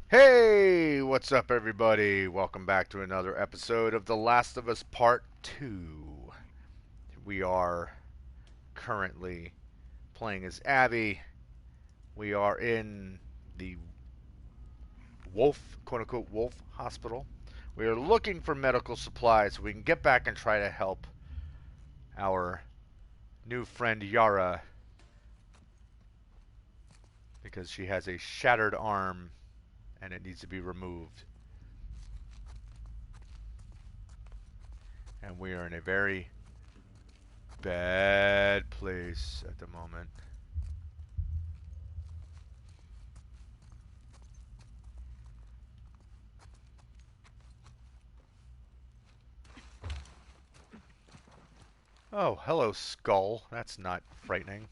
Hey, what's up, everybody? Welcome back to another episode of The Last of Us Part 2. We are currently playing as Abby. We are in the Wolf, quote unquote, Wolf Hospital. We are looking for medical supplies so we can get back and try to help our new friend Yara because she has a shattered arm and it needs to be removed. And we are in a very bad place at the moment. Oh, hello, skull. That's not frightening.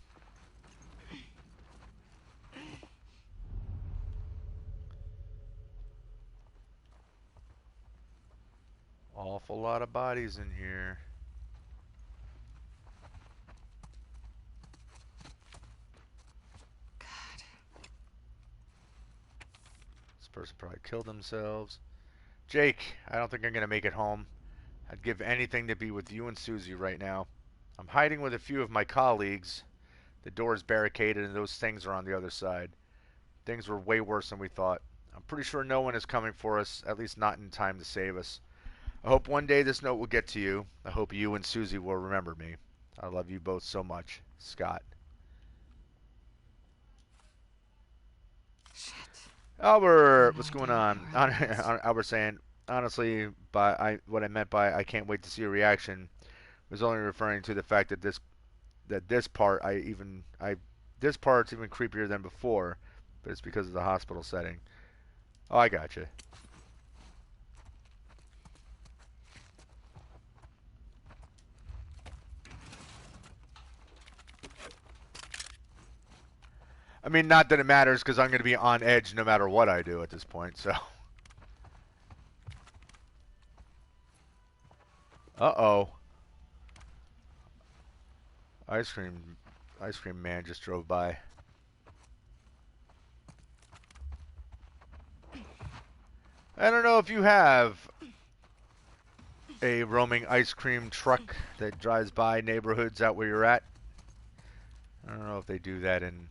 Awful lot of bodies in here. God. This person probably killed themselves. Jake, I don't think I'm going to make it home. I'd give anything to be with you and Susie right now. I'm hiding with a few of my colleagues. The door is barricaded and those things are on the other side. Things were way worse than we thought. I'm pretty sure no one is coming for us, at least not in time to save us. I hope one day this note will get to you. I hope you and Susie will remember me. I love you both so much. Scott. Shit. I Albert, have no what's going idea how on? early it is. Albert saying, honestly, what I meant by I can't wait to see your reaction was only referring to the fact that this part this part's even creepier than before, but it's because of the hospital setting. Oh, I gotcha. I mean, not that it matters because I'm going to be on edge no matter what I do at this point. So, uh-oh, ice cream, ice cream man just drove by. I don't know if you have a roaming ice cream truck that drives by neighborhoods out where you're at. I don't know if they do that in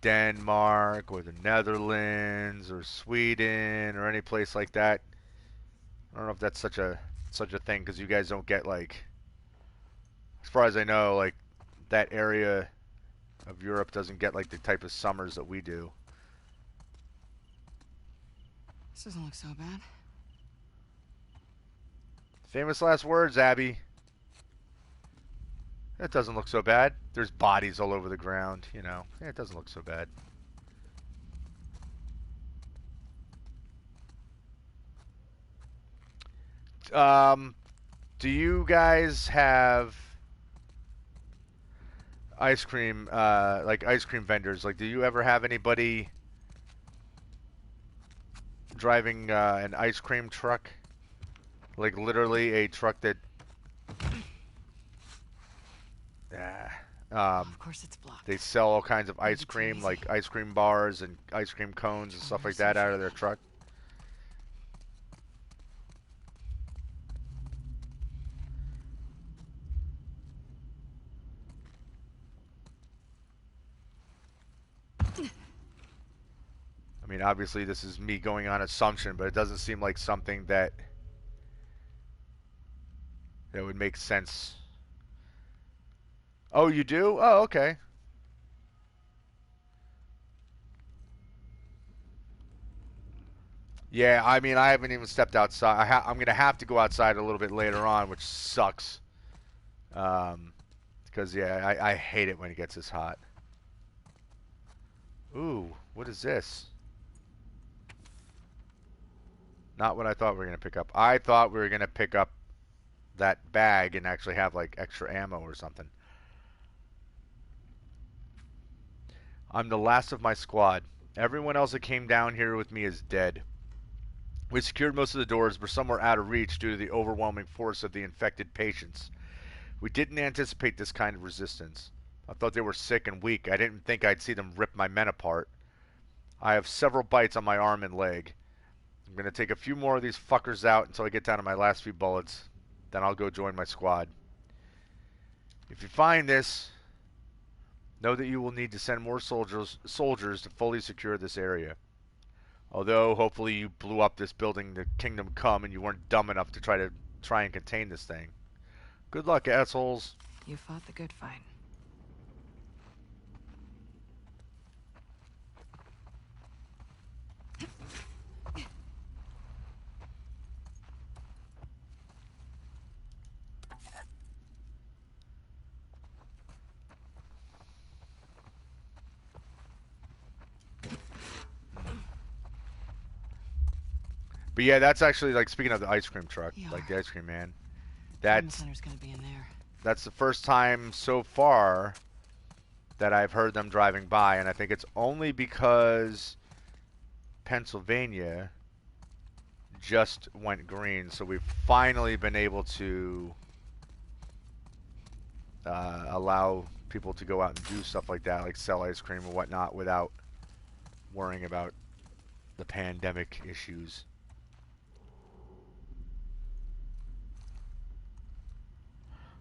Denmark or the Netherlands or Sweden or any place like that. I don't know if that's such a thing because you guys don't get like, as far as I know, like that area of Europe doesn't get like the type of summers that we do. This doesn't look so bad. Famous last words, Abby. That doesn't look so bad. There's bodies all over the ground, you know. Yeah, it doesn't look so bad. Um, do you guys have ice cream, like ice cream vendors? Like, do you ever have anybody driving an ice cream truck? Like, literally a truck that. Uh, Oh, of um, course it's they blocked. sell all kinds of Might ice be too cream, easy. like ice cream bars and ice cream cones and Trouble stuff with like that out of associating their them. truck. I mean, obviously, this is me going on assumption, but it doesn't seem like something that would make sense. Oh, you do? Oh, okay. Yeah, I mean, I haven't even stepped outside. I'm gonna have to go outside a little bit later on, which sucks. Because yeah, I hate it when it gets this hot. Ooh, what is this? Not what I thought we were gonna pick up. I thought we were gonna pick up that bag and actually have like extra ammo or something. I'm the last of my squad. Everyone else that came down here with me is dead. We secured most of the doors, but some were out of reach due to the overwhelming force of the infected patients. We didn't anticipate this kind of resistance. I thought they were sick and weak. I didn't think I'd see them rip my men apart. I have several bites on my arm and leg. I'm going to take a few more of these fuckers out until I get down to my last few bullets. Then I'll go join my squad. If you find this, know that you will need to send more soldiers to fully secure this area. Although, hopefully you blew up this building to Kingdom Come and you weren't dumb enough to try and contain this thing. Good luck, assholes. You fought the good fight. But yeah, that's actually, like, speaking of the ice cream truck, Yeah. like the ice cream man. Center's gonna be in there. That's the first time so far that I've heard them driving by, and I think it's only because Pennsylvania just went green, so we've finally been able to allow people to go out and do stuff like that, like sell ice cream or whatnot, without worrying about the pandemic issues.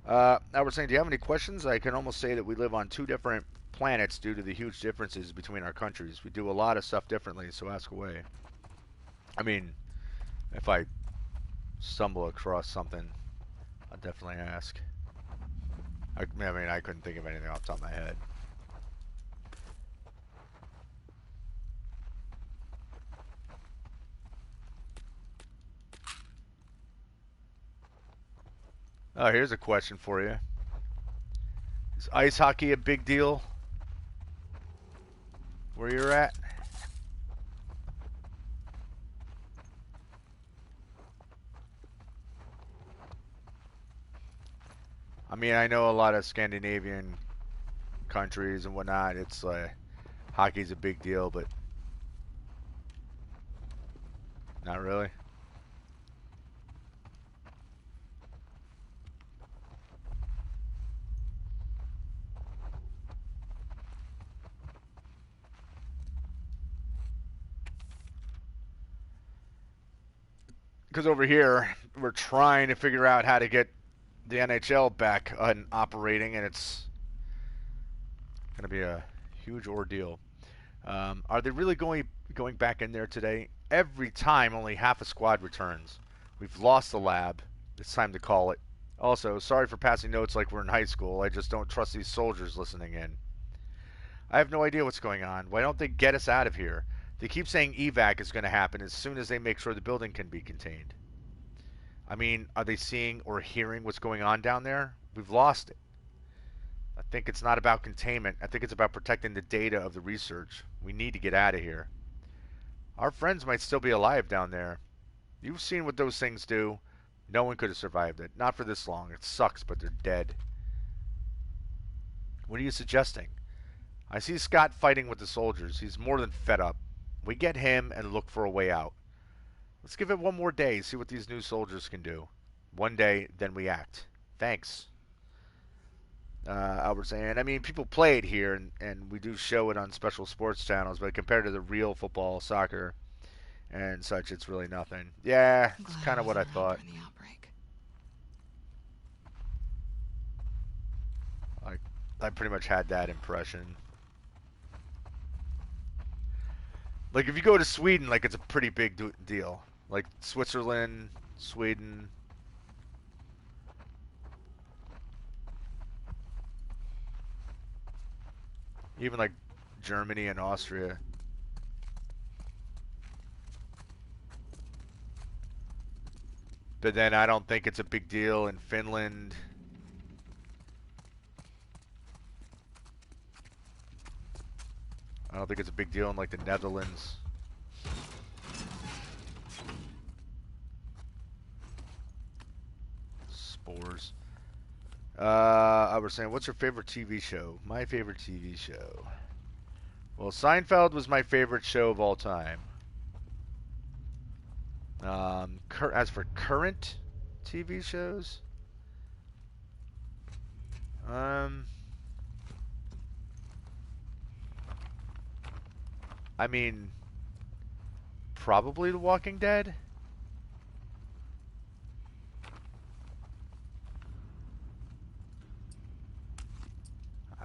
I was saying, do you have any questions? I can almost say that we live on two different planets due to the huge differences between our countries. We do a lot of stuff differently, so ask away. I mean, if I stumble across something, I'll definitely ask. I mean, I couldn't think of anything off the top of my head. Oh, here's a question for you. Is ice hockey a big deal where you're at? I mean, I know a lot of Scandinavian countries and whatnot, it's hockey's a big deal, but not really. Because over here, we're trying to figure out how to get the NHL back operating, and it's going to be a huge ordeal. Are they really going back in there today? Every time, only half a squad returns. We've lost the lab. It's time to call it. Also, sorry for passing notes like we're in high school. I just don't trust these soldiers listening in. I have no idea what's going on. Why don't they get us out of here? They keep saying evac is going to happen as soon as they make sure the building can be contained. I mean, are they seeing or hearing what's going on down there? We've lost it. I think it's not about containment. I think it's about protecting the data of the research. We need to get out of here. Our friends might still be alive down there. You've seen what those things do. No one could have survived it. Not for this long. It sucks, but they're dead. What are you suggesting? I see Scott fighting with the soldiers. He's more than fed up. We get him and look for a way out. Let's give it one more day, see what these new soldiers can do. One day, then we act. Thanks. Albert saying, I mean, people play it here, and we do show it on special sports channels, but compared to the real football, soccer, and such, it's really nothing. Yeah, it's kind of what I thought. I pretty much had that impression. Like, if you go to Sweden, like, it's a pretty big deal. Like, Switzerland, Sweden. Even, like, Germany and Austria. But then I don't think it's a big deal in Finland. I don't think it's a big deal in, like, the Netherlands. Spores. I was saying, what's your favorite TV show? My favorite TV show. Well, Seinfeld was my favorite show of all time. As for current TV shows, I I mean, probably The Walking Dead.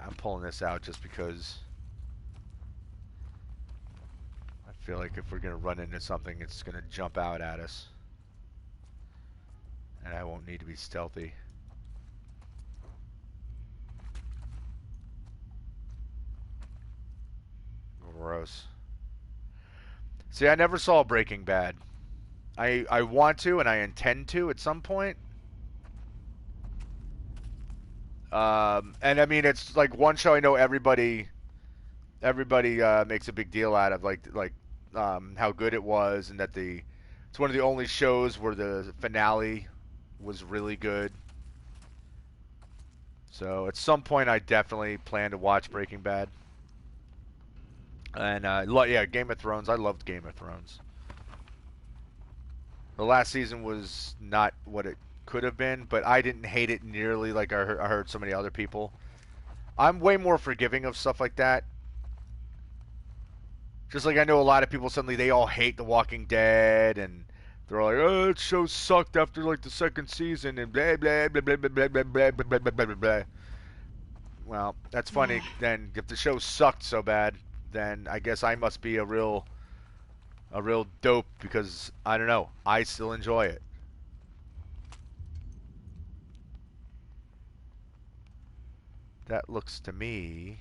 I'm pulling this out just because I feel like if we're going to run into something, it's going to jump out at us. And I won't need to be stealthy. Gross. See, I never saw Breaking Bad. I want to and I intend to at some point. And I mean, it's like one show I know everybody makes a big deal out of, how good it was, and that it's one of the only shows where the finale was really good. So at some point, I definitely plan to watch Breaking Bad. And yeah, Game of Thrones. I loved Game of Thrones. The last season was not what it could have been, but I didn't hate it nearly like I heard so many other people. I'm way more forgiving of stuff like that. Just like I know a lot of people suddenly they all hate The Walking Dead and they're like, oh, that show sucked after like the second season and blah blah blah blah blah blah blah blah blah blah blah blah. Well, that's funny. Then if the show sucked so bad, then I guess I must be a real dope because I don't know. I still enjoy it. That looks to me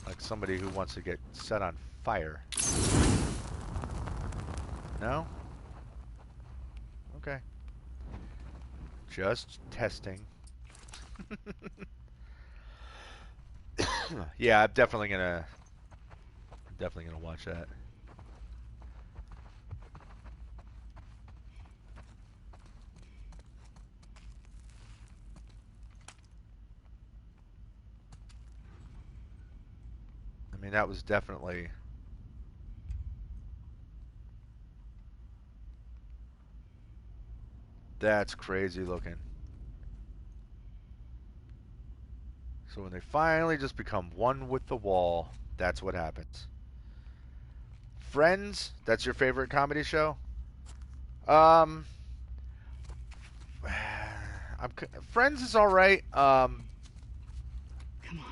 like somebody who wants to get set on fire. No? Okay. Just testing. Yeah, I'm definitely gonna watch that. I mean, that was definitely. That's crazy looking. So when they finally just become one with the wall, that's what happens. Friends, that's your favorite comedy show? Um, Friends is all right. Come on,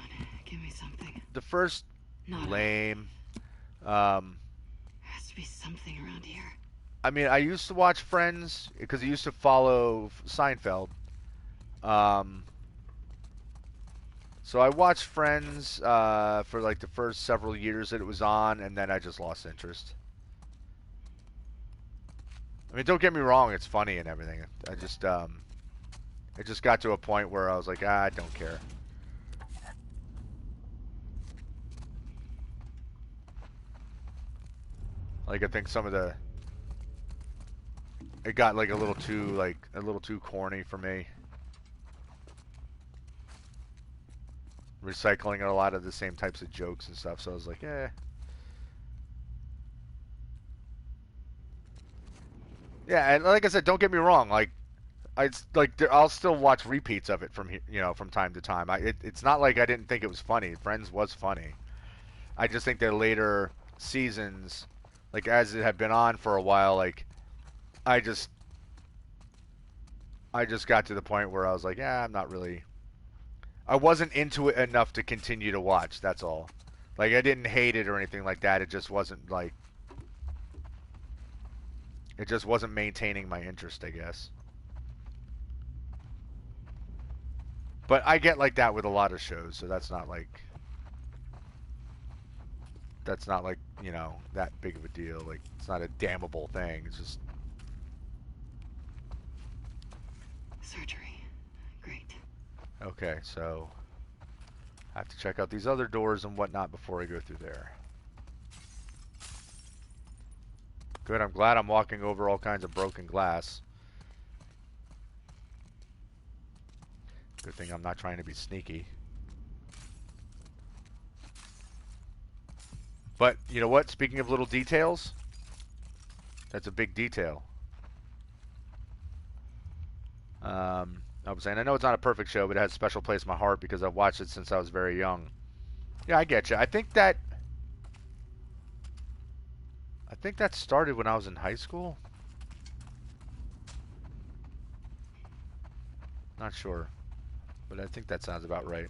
give me something. The first Not lame. There has to be something around here. I mean, I used to watch Friends because I used to follow Seinfeld. So I watched Friends for like the first several years that it was on, and then I just lost interest. I mean, don't get me wrong, it's funny and everything. I just it just got to a point where I was like, I don't care. Like I think some of it got like a little too corny for me. Recycling a lot of the same types of jokes and stuff, so I was like, eh. Yeah, and like I said, don't get me wrong, I'll still watch repeats of it from time to time. It's not like I didn't think it was funny. Friends was funny. I just think that later seasons, like as it had been on for a while, like I just got to the point where I was like, yeah, I'm not really. I wasn't into it enough to continue to watch. That's all. Like I didn't hate it or anything like that. It just wasn't like. It just wasn't maintaining my interest, I guess. But I get like that with a lot of shows, so that's not like that big of a deal. Like it's not a damnable thing. It's just Surgery. Great. okay, so I have to check out these other doors and whatnot before I go through there. Good, I'm glad I'm walking over all kinds of broken glass. Good thing I'm not trying to be sneaky. But, you know what? Speaking of little details, that's a big detail. I was saying, I know it's not a perfect show, but it has a special place in my heart because I've watched it since I was very young. Yeah, I get you. I think that started when I was in high school. Not sure, but I think that sounds about right.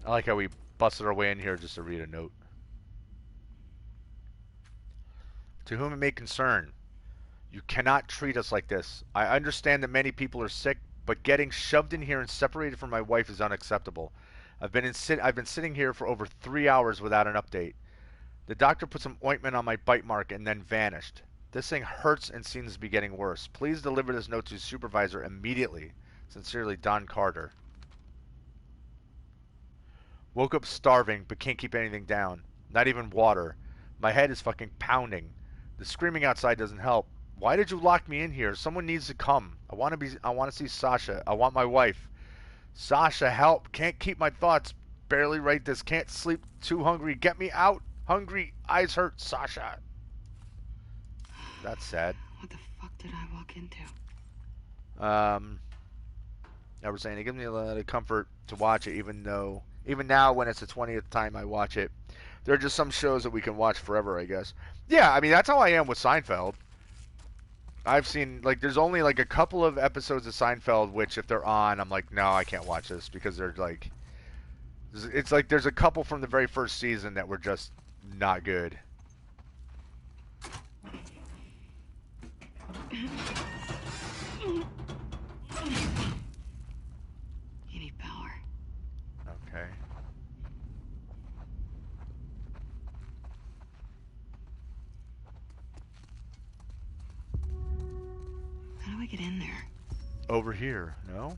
I like how we busted our way in here just to read a note. To whom it may concern, you cannot treat us like this. I understand that many people are sick, but getting shoved in here and separated from my wife is unacceptable. I've been sitting here for over 3 hours without an update. The doctor put some ointment on my bite mark and then vanished. This thing hurts and seems to be getting worse. Please deliver this note to supervisor immediately. Sincerely, Don Carter. Woke up starving, but can't keep anything down. Not even water. My head is fucking pounding. The screaming outside doesn't help. Why did you lock me in here? Someone needs to come. I want to see Sasha. I want my wife. Sasha, help. Can't keep my thoughts. Barely write this. Can't sleep. Too hungry. Get me out. Hungry. Eyes hurt. Sasha. That's sad. What the fuck did I walk into? I was saying it gives me a lot of comfort to watch it, even now when it's the 20th time I watch it. There are just some shows that we can watch forever, I guess. Yeah, I mean that's how I am with Seinfeld. I've seen like there's only like a couple of episodes of Seinfeld which if they're on, I'm like, no, I can't watch this because they're like, it's like there's a couple from the very first season that were just not good. You need power. Okay. How do I get in there? Over here, no?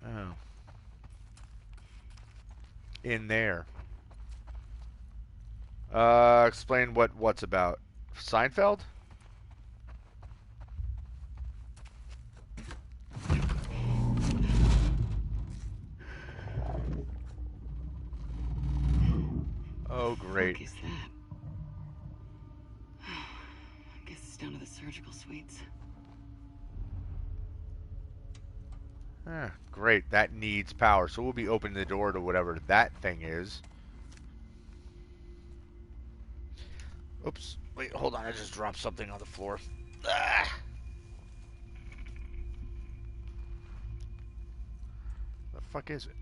Oh. In there. Explain what's about. Seinfeld? Oh, great. What is that? I guess it's down to the surgical suites. Great. That needs power. So we'll be opening the door to whatever that thing is. Oops. Wait, hold on. I just dropped something on the floor. Ah. The fuck is it?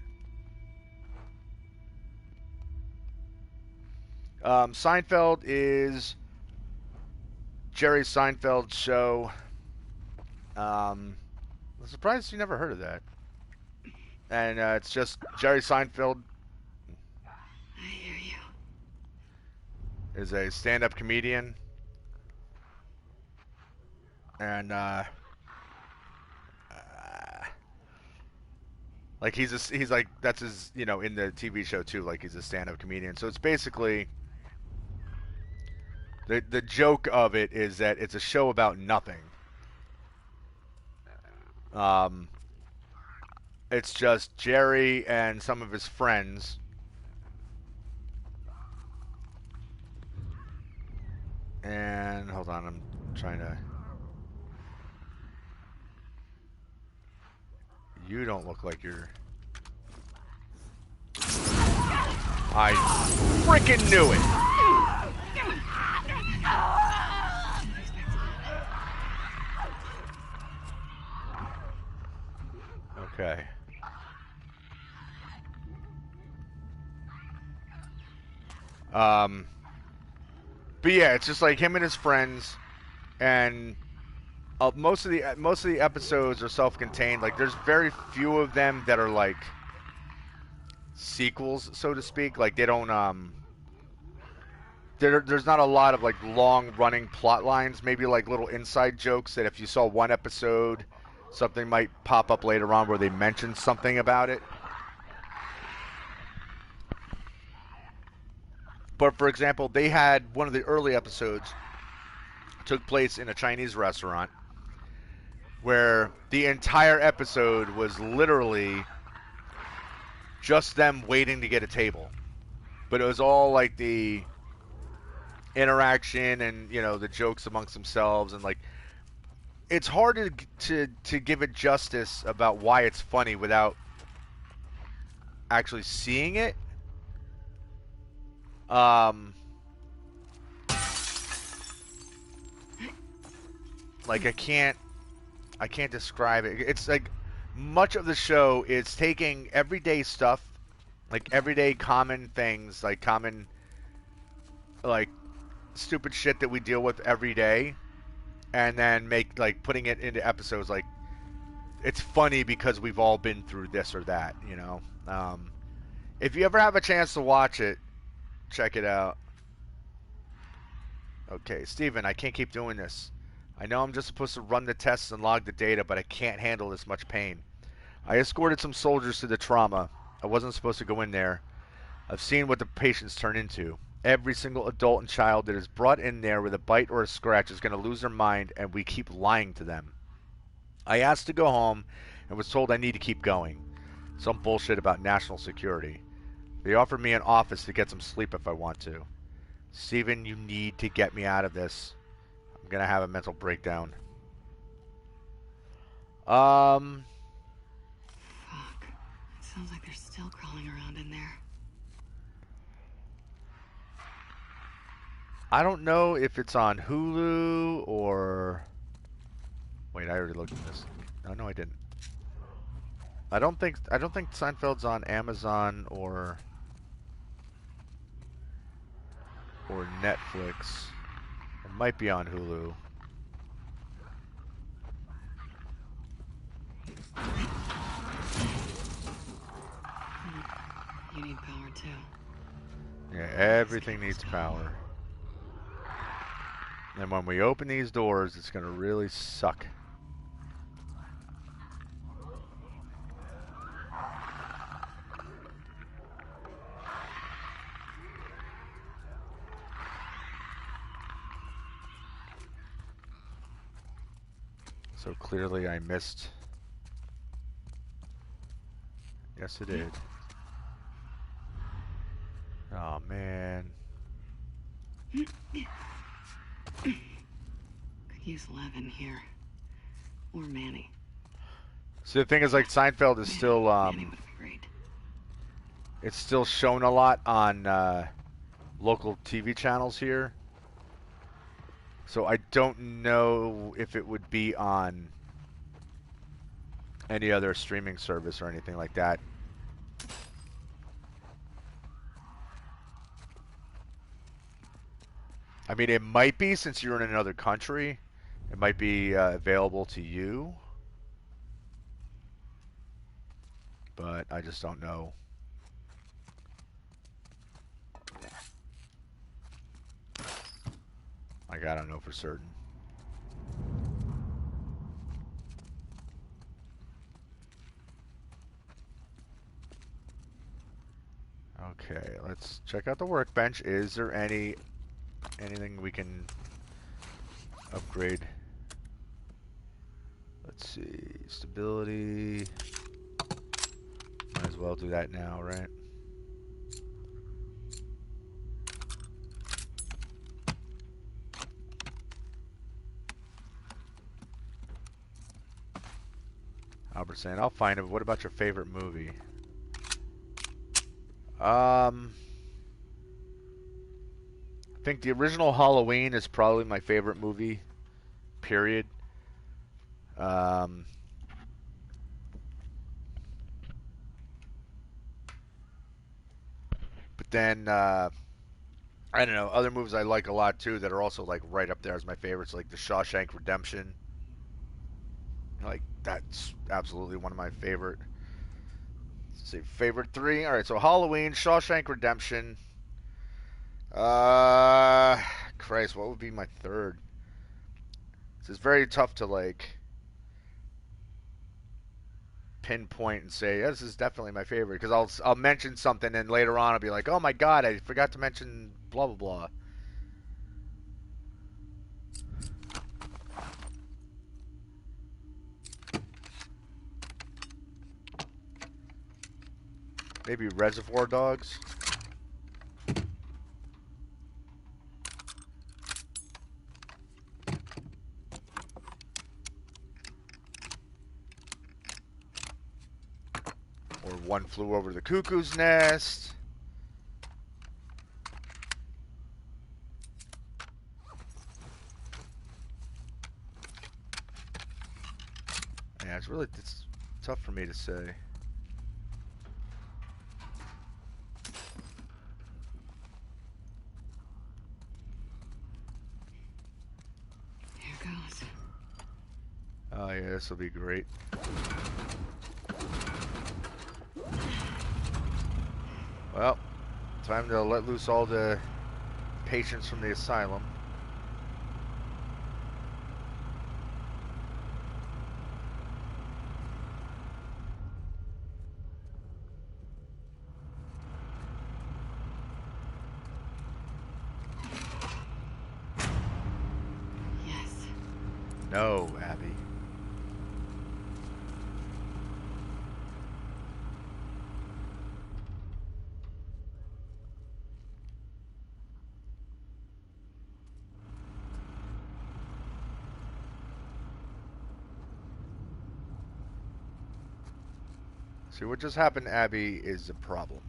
Seinfeld is Jerry Seinfeld's show. I'm surprised you never heard of that. And it's just Jerry Seinfeld I hear you. is a stand-up comedian, and like he's like that's his in the TV show too. Like he's a stand-up comedian. So it's basically the joke of it is that it's a show about nothing. Um, it's just Jerry and some of his friends. And hold on, I'm trying to. You don't look like you're. I freaking knew it. Okay. But yeah, it's just like him and his friends, and most of the episodes are self-contained. Like, there's very few of them that are like sequels, so to speak. Like, they don't there's not a lot of like long-running plot lines. Maybe like little inside jokes that if you saw one episode, something might pop up later on where they mention something about it. But for example, they had one of the early episodes took place in a Chinese restaurant, where the entire episode was literally just them waiting to get a table. But it was all like the interaction and the jokes amongst themselves, and like it's hard to give it justice about why it's funny without actually seeing it. Um, like I can't describe it. It's like much of the show is taking everyday stuff, like everyday common things, like common like stupid shit that we deal with every day, and then make like putting it into episodes. Like it's funny because we've all been through this or that. If you ever have a chance to watch it, check it out. Okay, Steven, I can't keep doing this. I know I'm just supposed to run the tests and log the data, but I can't handle this much pain. I escorted some soldiers to the trauma. I wasn't supposed to go in there. I've seen what the patients turn into. Every single adult and child that is brought in there with a bite or a scratch is going to lose their mind, and we keep lying to them. I asked to go home and was told I need to keep going. Some bullshit about national security. They offered me an office to get some sleep if I want to. Steven, you need to get me out of this. I'm going to have a mental breakdown. Fuck. It sounds like they're still crawling around in there. I don't know if it's on Hulu or... Wait, I already looked at this. Oh, no, I didn't. I don't think Seinfeld's on Amazon or Netflix. It might be on Hulu. You need power too. Yeah, everything needs power. And when we open these doors, it's going to really suck. So clearly I missed. Yes, it did. Oh, man. Could use Levin here. Or Manny. So the thing is, like, Seinfeld is still, Manny would be great. it's still shown a lot on local TV channels here. So I don't know if it would be on any other streaming service or anything like that. I mean, it might be, since you're in another country. It might be available to you. But I just don't know. Like, I don't know for certain. Okay, let's check out the workbench. Is there anything we can upgrade? Let's see. Stability. Might as well do that now, right? Albert saying, I'll find it. What about your favorite movie? I think the original Halloween is probably my favorite movie, period. Um, but then, I don't know, other movies I like a lot too that are also like right up there as my favorites, like The Shawshank Redemption. Like, that's absolutely one of my favorite. Let's see, favorite three. All right, so Halloween, Shawshank Redemption. Uh, Christ, what would be my third? It's very tough to like pinpoint and say, yeah, this is definitely my favorite, because I'll mention something and later on I'll be like, oh my god, I forgot to mention blah blah blah. Maybe Reservoir Dogs. Or One Flew Over the Cuckoo's Nest. Yeah, it's tough for me to say. Here goes. Oh yeah, this will be great. Well, time to let loose all the patients from the asylum. Yes. No, Abby. See, what just happened, Abby, is a problem.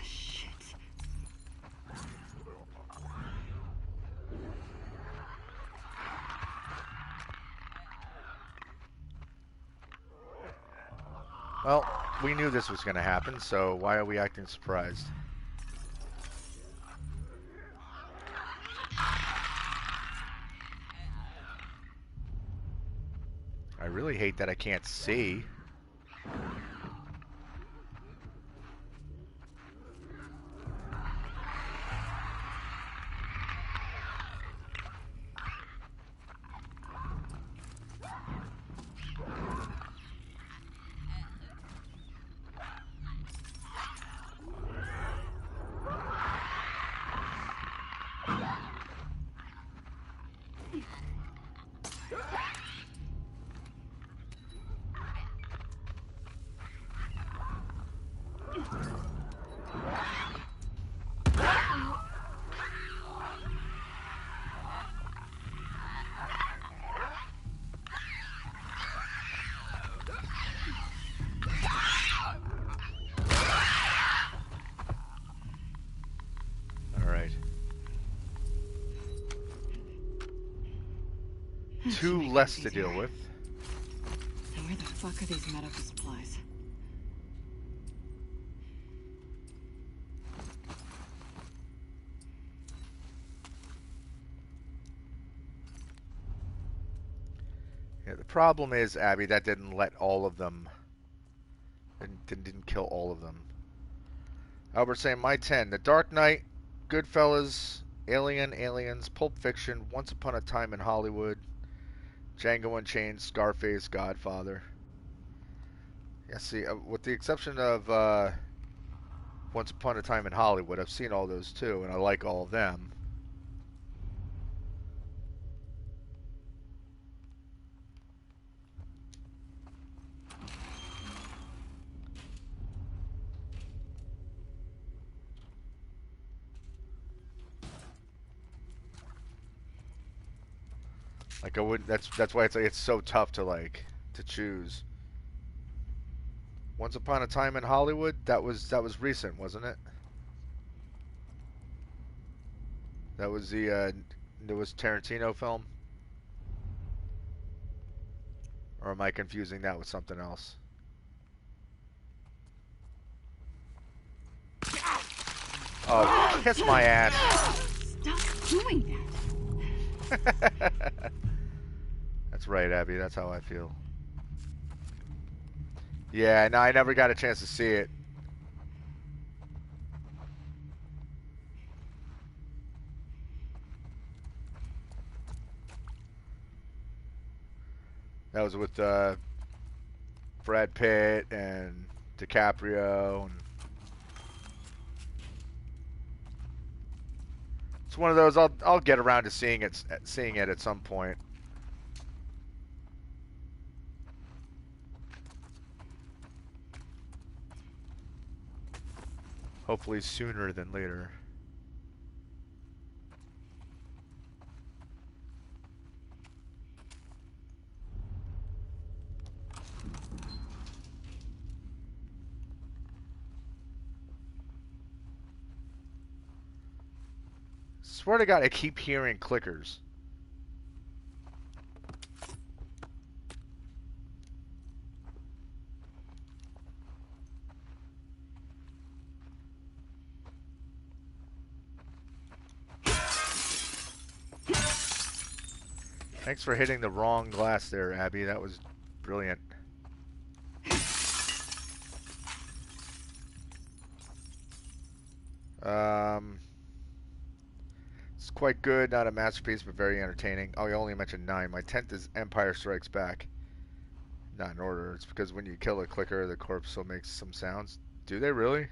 Shit. Well, we knew this was going to happen, so why are we acting surprised? I really hate that I can't see. Alright. Two less to deal with. So where the fuck are these medical supplies? Yeah, the problem is, Abby, that didn't let all of them... Didn't kill all of them. Albert saying, my 10. The Dark Knight, Goodfellas, Alien, Aliens, Pulp Fiction, Once Upon a Time in Hollywood, Django Unchained, Scarface, Godfather. Yeah, see, with the exception of Once Upon a Time in Hollywood, I've seen all those too, and I like all of them. Like I would, that's why it's so tough to to choose. Once Upon a Time in Hollywood, that was recent, wasn't it? That was the newest Tarantino film, or am I confusing that with something else? Oh, kiss my ass! Stop doing that. That's right, Abby. That's how I feel. Yeah, no, I never got a chance to see it. That was with Brad Pitt and DiCaprio and It's one of those I'll get around to seeing it at some point. Hopefully sooner than later. Swear to God, I keep hearing clickers. Thanks for hitting the wrong glass there, Abby. That was brilliant. Um, it's quite good, not a masterpiece, but very entertaining. Oh, you only mentioned 9. My 10th is Empire Strikes Back. Not in order. It's because when you kill a clicker, the corpse still makes some sounds. Do they really?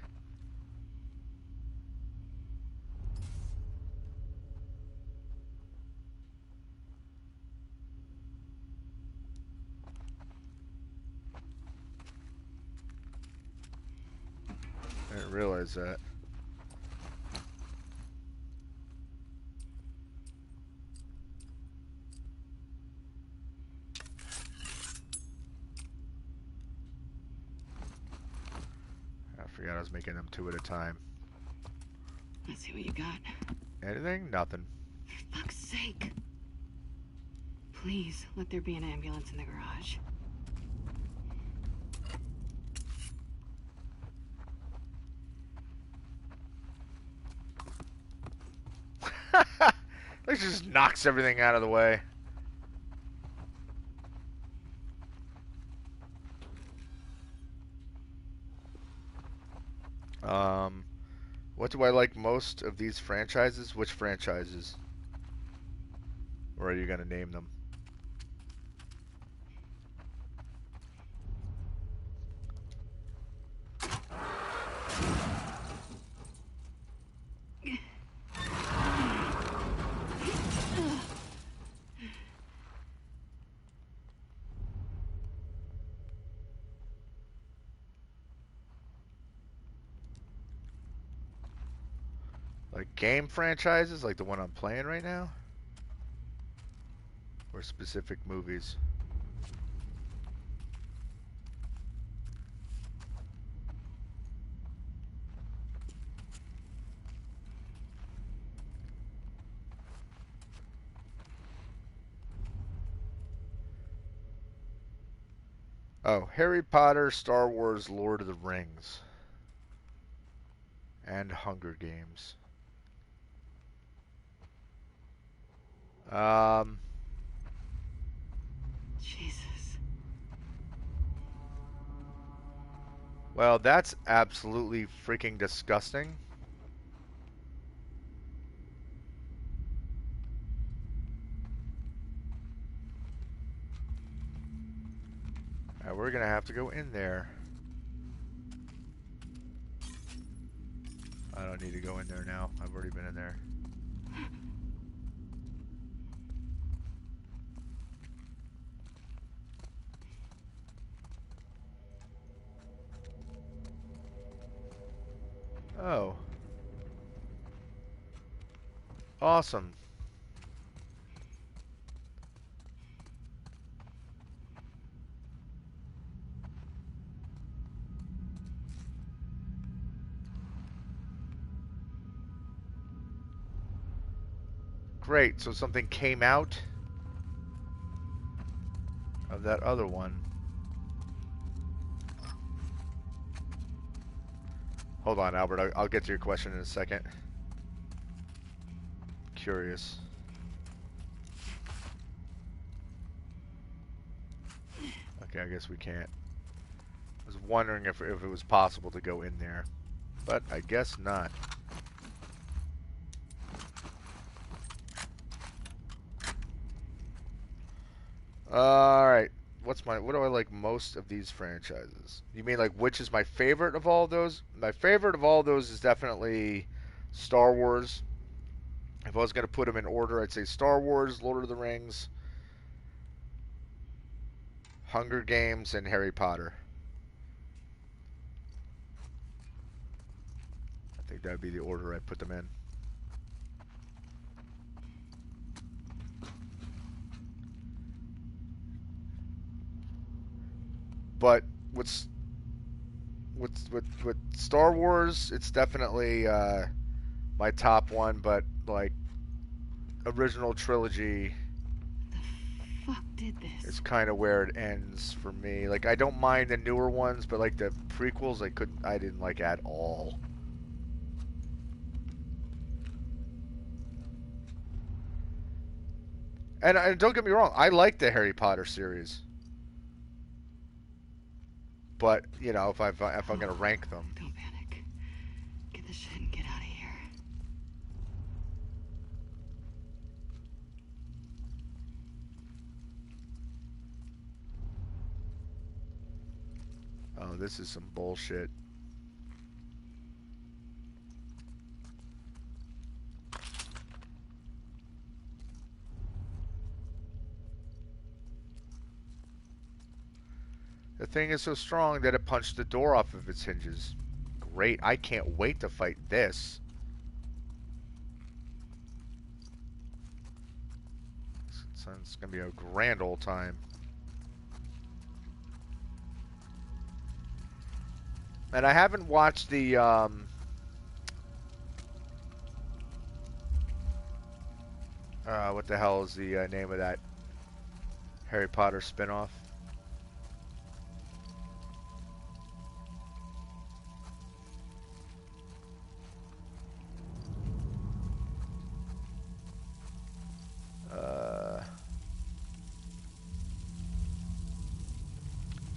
I didn't realize that. I forgot I was making them 2 at a time. Let's see what you got. Anything? Nothing. For fuck's sake. Please, let there be an ambulance in the garage. It just knocks everything out of the way. Um, what do I like most of these franchises? Which franchises? Or are you gonna name them? Like game franchises, like the one I'm playing right now? Or specific movies? Oh, Harry Potter, Star Wars, Lord of the Rings, and Hunger Games. Um, Jesus. well, that's absolutely freaking disgusting. We're gonna have to go in there. I don't need to go in there now. I've already been in there. Oh. Awesome. Great, so something came out of that other one. Hold on, Albert. I'll get to your question in a second. Curious. Okay, I guess we can't. I was wondering if it was possible to go in there, but I guess not. Alright. What do I like most of these franchises? You mean like which is my favorite of all those? My favorite of all those is definitely Star Wars. If I was going to put them in order, I'd say Star Wars, Lord of the Rings, Hunger Games, and Harry Potter. I think that would be the order I put them in. But with Star Wars, it's definitely my top one. But like original trilogy The fuck did this? is kind of where it ends for me. Like I don't mind the newer ones, but like the prequels, I didn't like at all. And don't get me wrong, I like the Harry Potter series. But you know, if I'm gonna rank them, Don't panic. Get the shit and get out of here. oh, this is some bullshit. The thing is so strong that it punched the door off of its hinges. Great, I can't wait to fight this. It's gonna be a grand old time. And I haven't watched the what the hell is the name of that Harry Potter spinoff?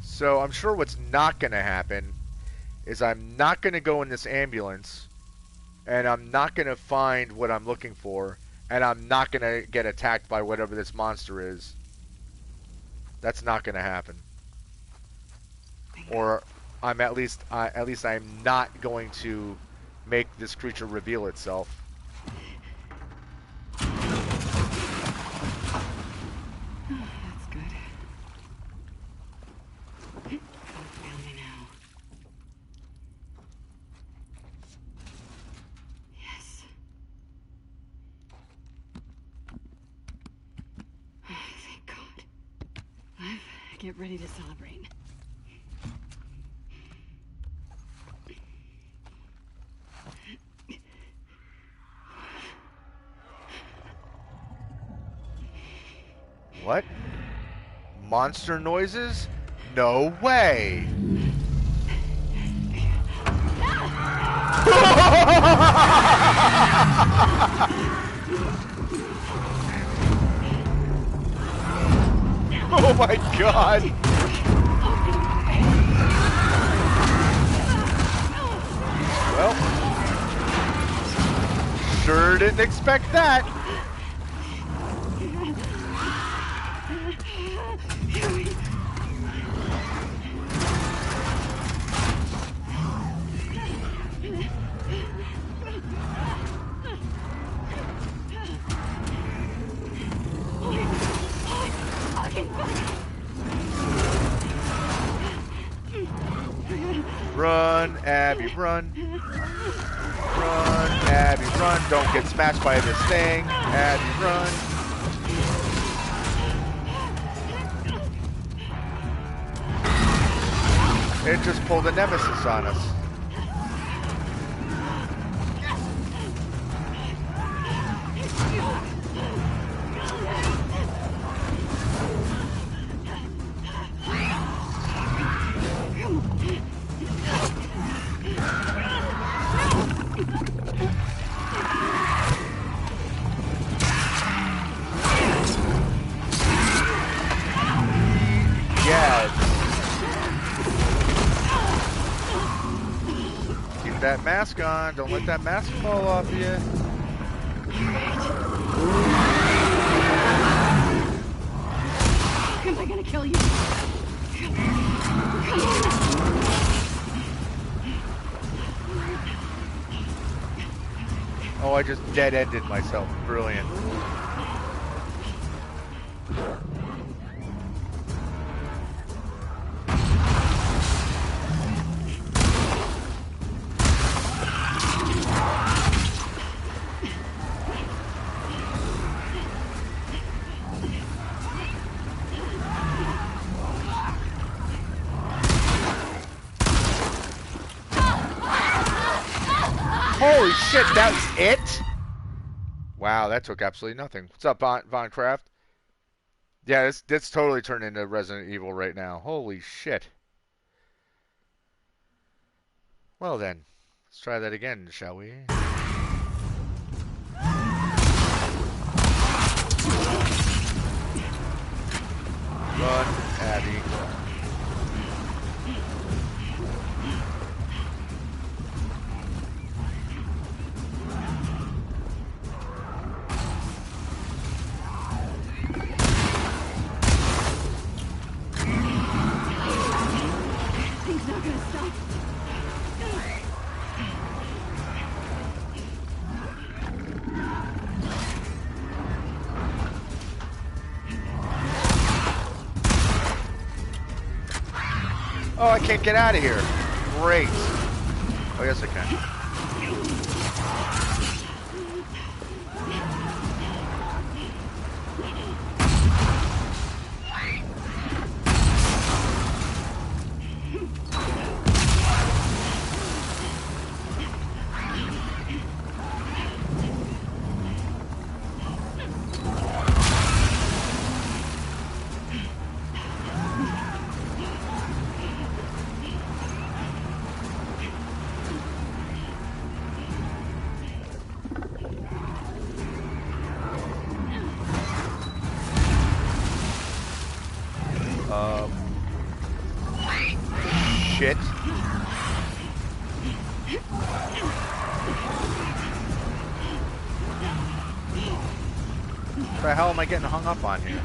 So I'm sure what's not going to happen is I'm not going to go in this ambulance and I'm not going to find what I'm looking for and I'm not going to get attacked by whatever this monster is. That's not going to happen. Or I'm at least I'm not going to make this creature reveal itself. That's good. Found me now. Yes. Thank God. Get ready to celebrate. What? Monster noises? No way! Oh my God! Well, sure didn't expect that. Run, Abby, run. Run, Abby, run. Don't get smashed by this thing. Abby, run. It just pulled a nemesis on us. That mask on. Don't let that mask fall off you. Am I gonna kill you? Oh, I just dead-ended myself. Brilliant. Holy shit, that's it? Wow, that took absolutely nothing. What's up, Von Kraft? Yeah, this totally turned into Resident Evil right now. Holy shit. Well then, let's try that again, shall we? Run, Abby. Things not gonna stop. Oh, I can't get out of here. Great. Oh, yes, I can. Shit. What the hell am I getting hung up on here?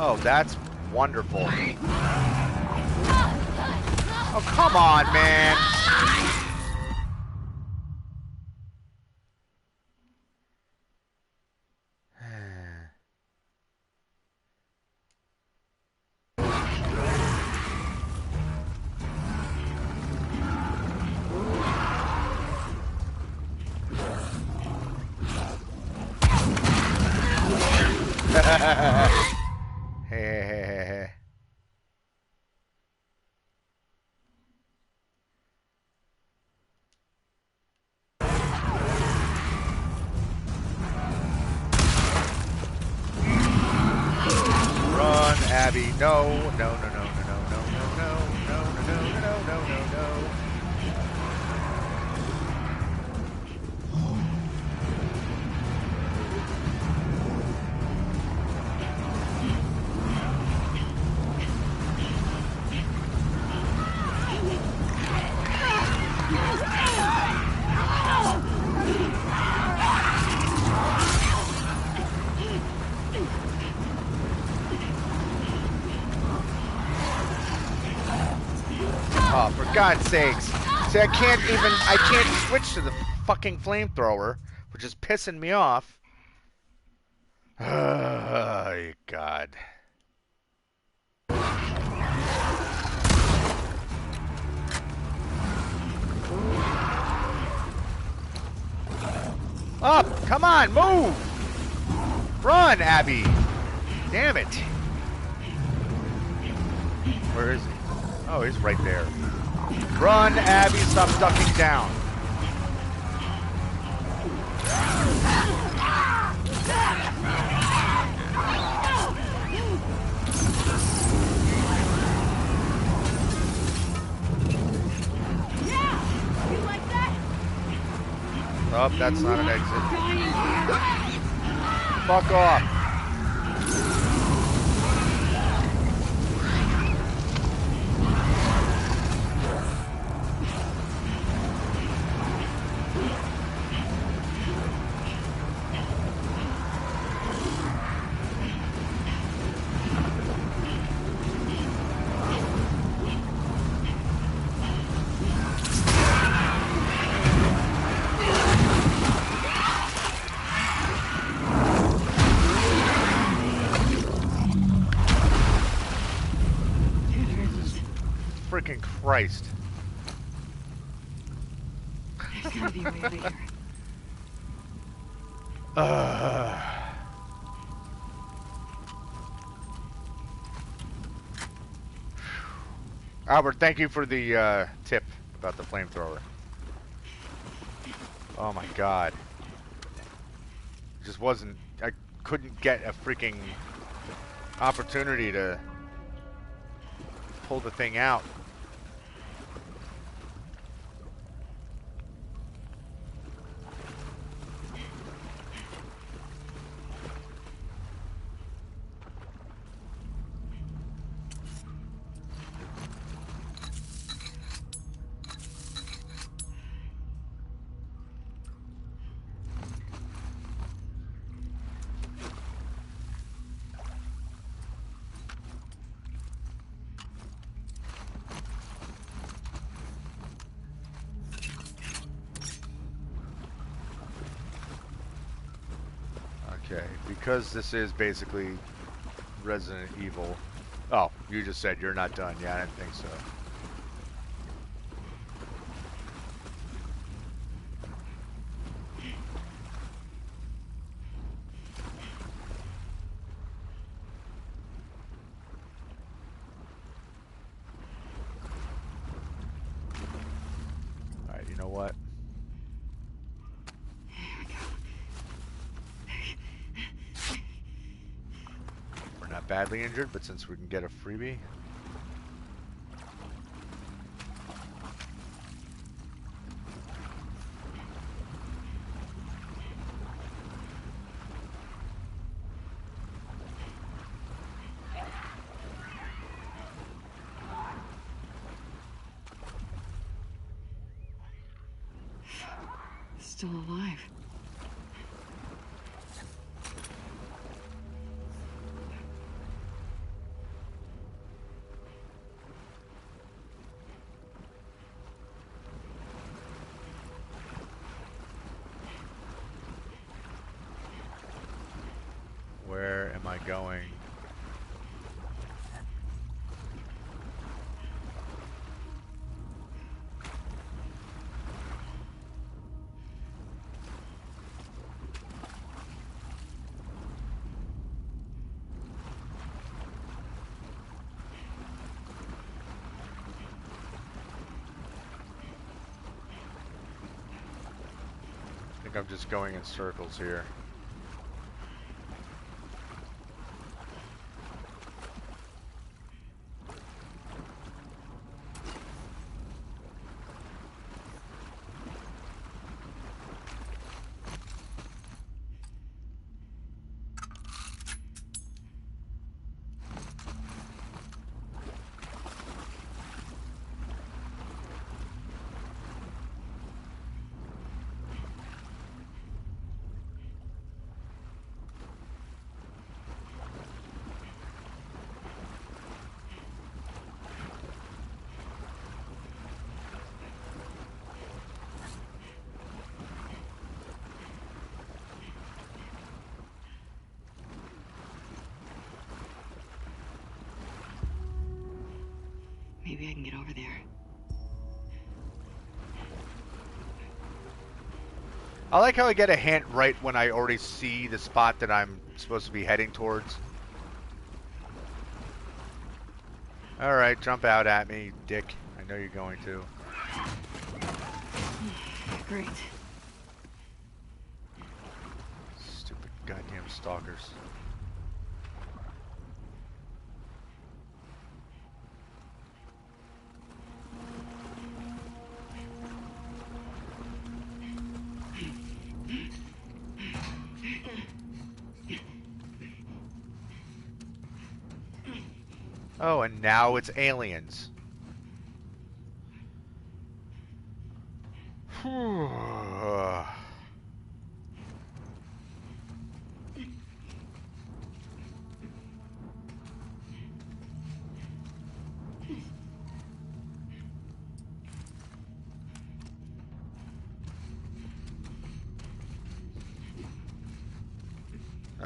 Oh, that's wonderful. Oh, come on, man. Hey. Run, Abby. No, no, no, no, no, no, no, no, no, no, no, no, no, no, no. Oh, for God's sakes. See, I can't switch to the fucking flamethrower, which is pissing me off. Oh, God. Up! Come on, move! Run, Abby! Damn it! Where is he? Oh, he's right there. Run, Abby! Stop ducking down. Yeah! You like that? Oh, that's not an exit. Fuck off. freaking Christ. There's gotta be a way over here. Albert, thank you for the tip about the flamethrower. Oh my god. Just wasn't... I couldn't get a freaking opportunity to pull the thing out. Okay, because this is basically Resident Evil. Oh, you just said you're not done. Yeah, I didn't think so. Alright, you know what? We're not badly injured, but since we can get a freebie. Still alive. Where am I going? I think I'm just going in circles here. Maybe I can get over there. I like how I get a hint right when I already see the spot that I'm supposed to be heading towards. Alright, jump out at me, dick. I know you're going to. Great. Stupid goddamn stalkers. Oh, and now it's aliens.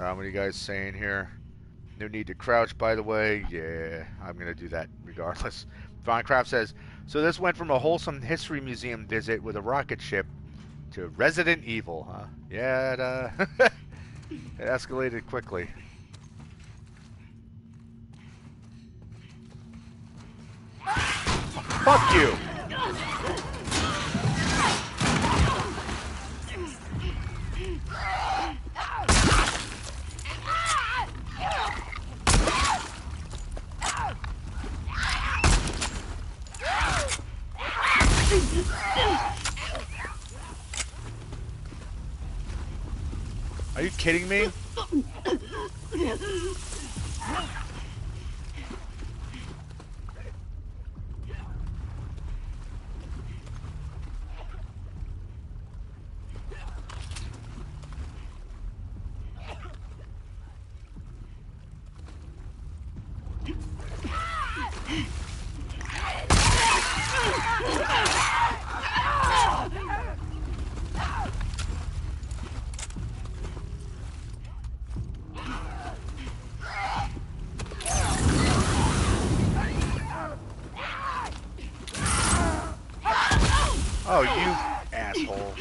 What are you guys saying here? No need to crouch, by the way. Yeah, I'm going to do that regardless. Von Kraft says, so this went from a wholesome history museum visit with a rocket ship to Resident Evil, huh? Yeah, it escalated quickly. Fuck you! Are you kidding me? Oh, you asshole.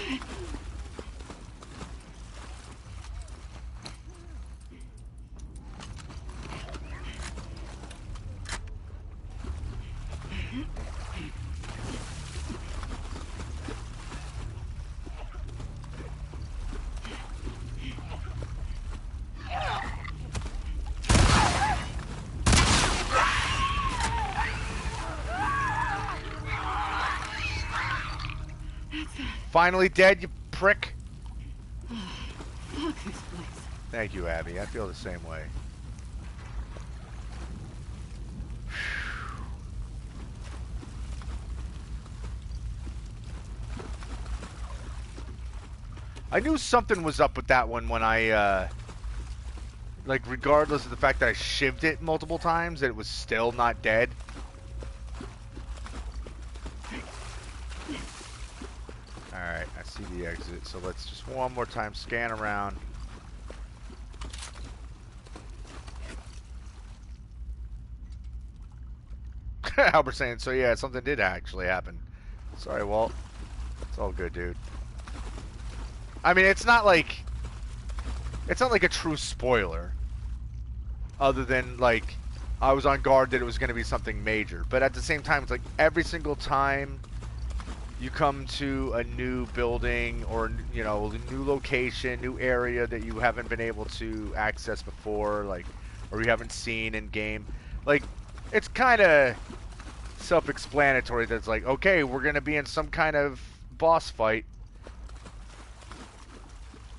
Finally dead, you prick. Fuck this place. Thank you, Abby. I feel the same way. I knew something was up with that one when I, like, regardless of the fact that I shivved it multiple times, that it was still not dead. Alright, I see the exit, so let's just one more time scan around. Albert saying, so yeah, something did actually happen. Sorry, Walt. It's all good, dude. I mean, it's not like a true spoiler. Other than, like, I was on guard that it was going to be something major. But at the same time, it's like every single time you come to a new building or, you know, a new location, new area that you haven't been able to access before, like, or you haven't seen in game, like, it's kind of self-explanatory that it's like, okay, we're going to be in some kind of boss fight.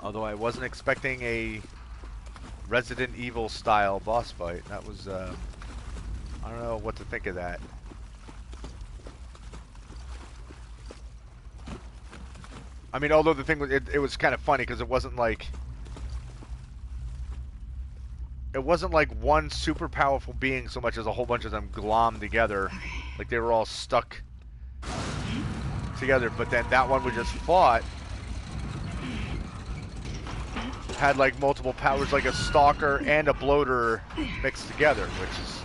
Although I wasn't expecting a Resident Evil style boss fight. That was, I don't know what to think of that. I mean, although the thing was, it was kind of funny because it wasn't like one super powerful being so much as a whole bunch of them glommed together, like they were all stuck together. But then that one we just fought had like multiple powers, like a stalker and a bloater mixed together, which is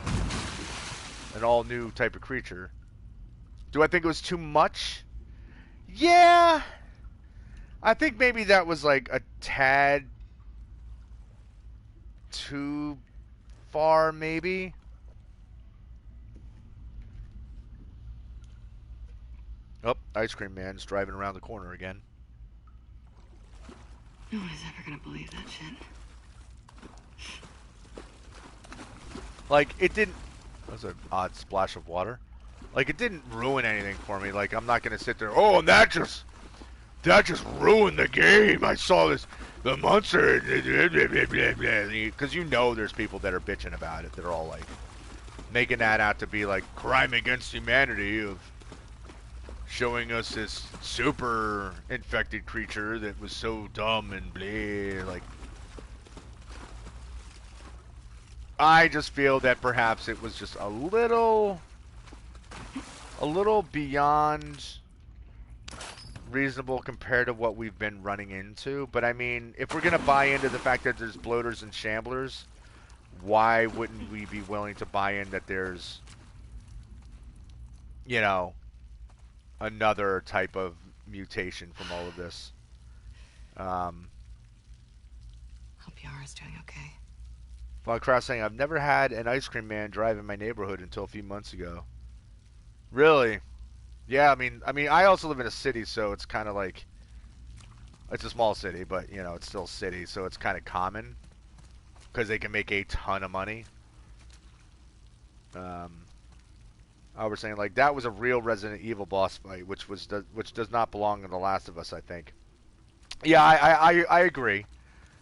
an all new type of creature. Do I think it was too much? Yeah. I think maybe that was like a tad too far, maybe. Oh, Ice Cream Man's driving around the corner again. No one is ever gonna believe that shit. Like, it didn't... That was an odd splash of water. Like, it didn't ruin anything for me. Like, I'm not going to sit there, oh, and that just ruined the game. I saw this, the monster, because you know there's people that are bitching about it. They're all, like, making that out to be, like, crime against humanity of showing us this super infected creature that was so dumb and blah, like... I just feel that perhaps it was just a little beyond reasonable compared to what we've been running into. But I mean, if we're going to buy into the fact that there's bloaters and shamblers, why wouldn't we be willing to buy in that there's you know, another type of mutation from all of this. Um, Hope Yara's doing okay. Von Cross saying, I've never had an ice cream man drive in my neighborhood until a few months ago. Really? Yeah, I mean, I also live in a city, so it's kind of like it's a small city, but you know, it's still a city, so it's kind of common because they can make a ton of money. Um, I was saying like that was a real Resident Evil boss fight, which does not belong in The Last of Us, I think. Yeah, I agree.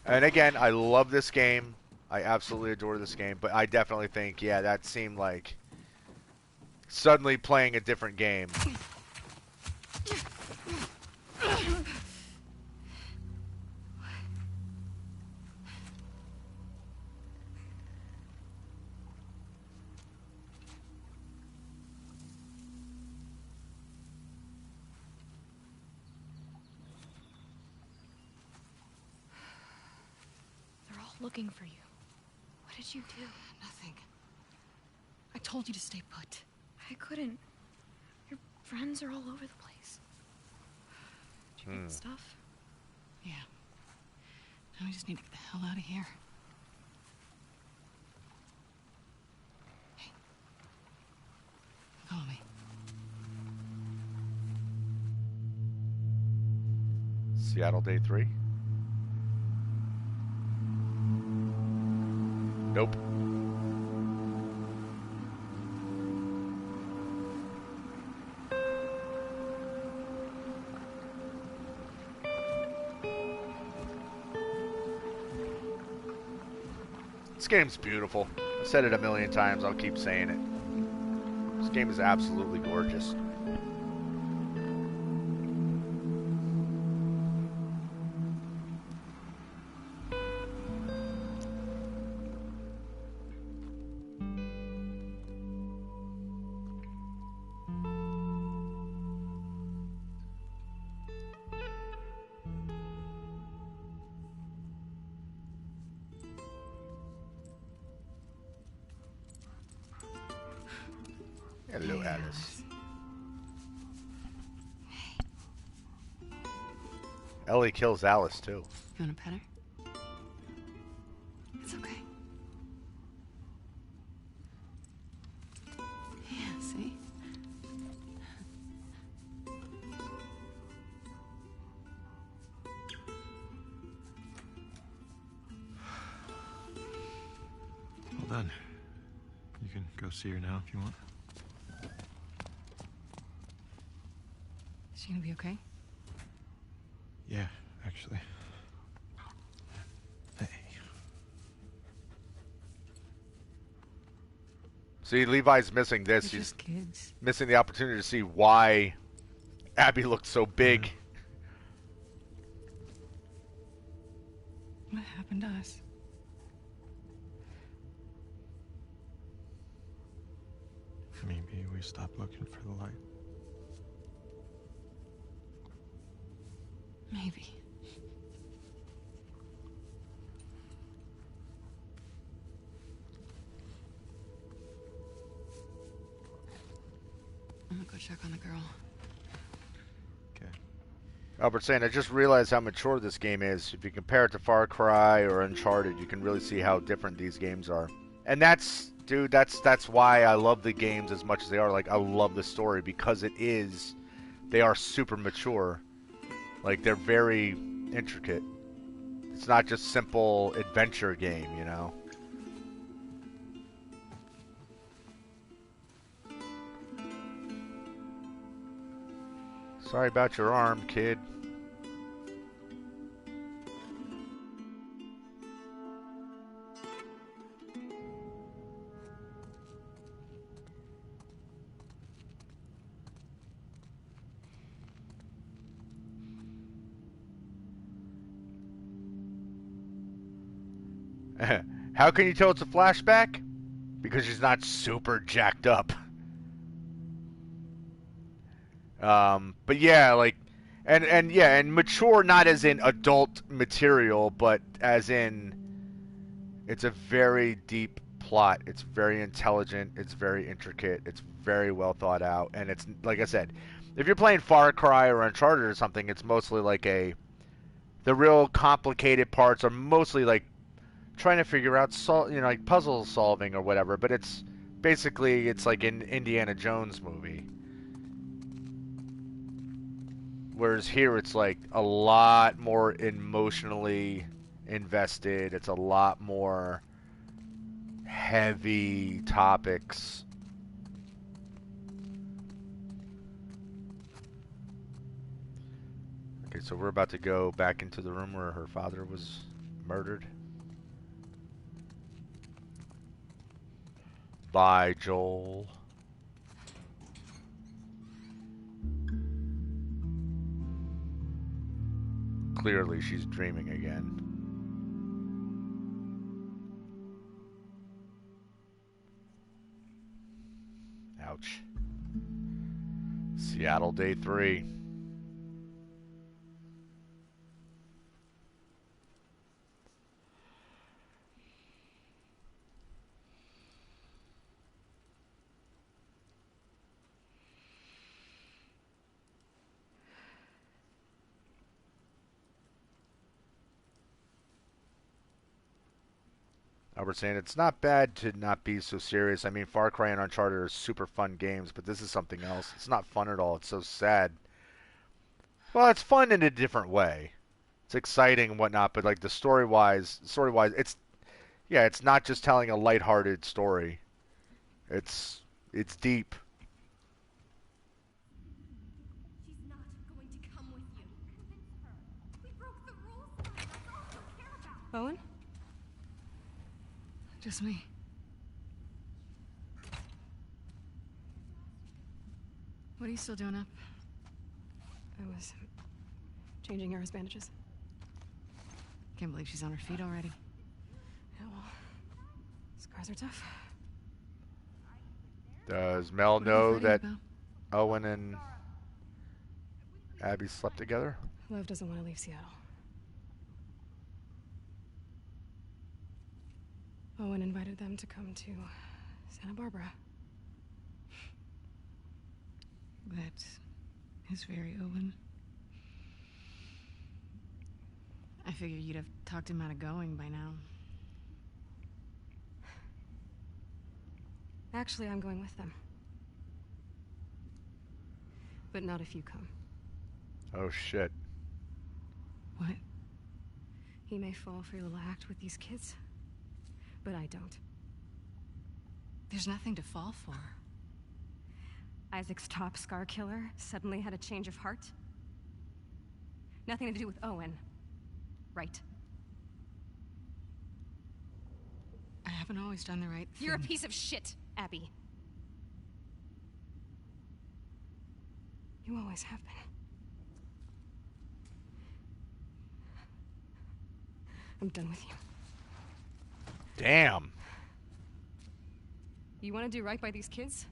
And again, I love this game. I absolutely adore this game, but I definitely think, yeah, that seemed like suddenly playing a different game. They're all looking for you. What did you do? Nothing. I told you to stay put. I couldn't. Your friends are all over the place. Did you get the stuff? Yeah. Now we just need to get the hell out of here. Hey. Follow me. Seattle Day 3? Nope. This game's beautiful. I've said it a million times. I'll keep saying it. This game is absolutely gorgeous. Hello, Hey, Alice. Ellie kills Alice, too. You want to pet her? It's okay. Yeah, see? Well done. You can go see her now if you want. Is she gonna be okay? Yeah, actually. Hey. See, Levi's missing this. They're He's just kids. missing the opportunity to see why Abby looked so big. What happened to us? Maybe we stopped looking for the light. Maybe. I'm gonna go check on the girl. Okay. Albert saying, I just realized how mature this game is. If you compare it to Far Cry or Uncharted, you can really see how different these games are. And that's, dude, that's why I love the games as much as they are. Like, I love the story because they are super mature. Like, they're very intricate. It's not just simple adventure game, you know? Sorry about your arm, kid. How can you tell it's a flashback? Because she's not super jacked up. But yeah, like, and yeah, and mature not as in adult material, but as in it's a very deep plot. It's very intelligent. It's very intricate. It's very well thought out. And it's, like I said, if you're playing Far Cry or Uncharted or something, it's mostly like the real complicated parts are mostly like trying to figure out, like puzzle solving or whatever. But it's basically, it's like an Indiana Jones movie. Whereas here, it's like a lot more emotionally invested. It's a lot more heavy topics. Okay, so we're about to go back into the room where her father was murdered. Bye, Joel. Clearly, she's dreaming again. Ouch. Seattle, day 3. Albert saying it's not bad to not be so serious. I mean, Far Cry and Uncharted are super fun games, but this is something else. It's not fun at all. It's so sad. Well, it's fun in a different way. It's exciting and whatnot, but like the story-wise, it's not just telling a lighthearted story. It's deep. She's not going to come with you. Convince her. We broke the rules. That's all you care about. Owen? Just me. What are you still doing up? I was changing Yara's bandages. Can't believe she's on her feet already. Yeah, well, scars are tough. Does Mel What are you know fighting that about? Owen and Abby slept together? Love doesn't want to leave Seattle. Owen invited them to come to Santa Barbara. That is very Owen. I figured you'd have talked him out of going by now. Actually, I'm going with them. But not if you come. Oh shit. What? He may fall for your little act with these kids, but I don't. There's nothing to fall for. Isaac's top scar killer suddenly had a change of heart? Nothing to do with Owen, right? I haven't always done the right thing. You're a piece of shit, Abby. You always have been. I'm done with you. Damn. You want to do right by these kids?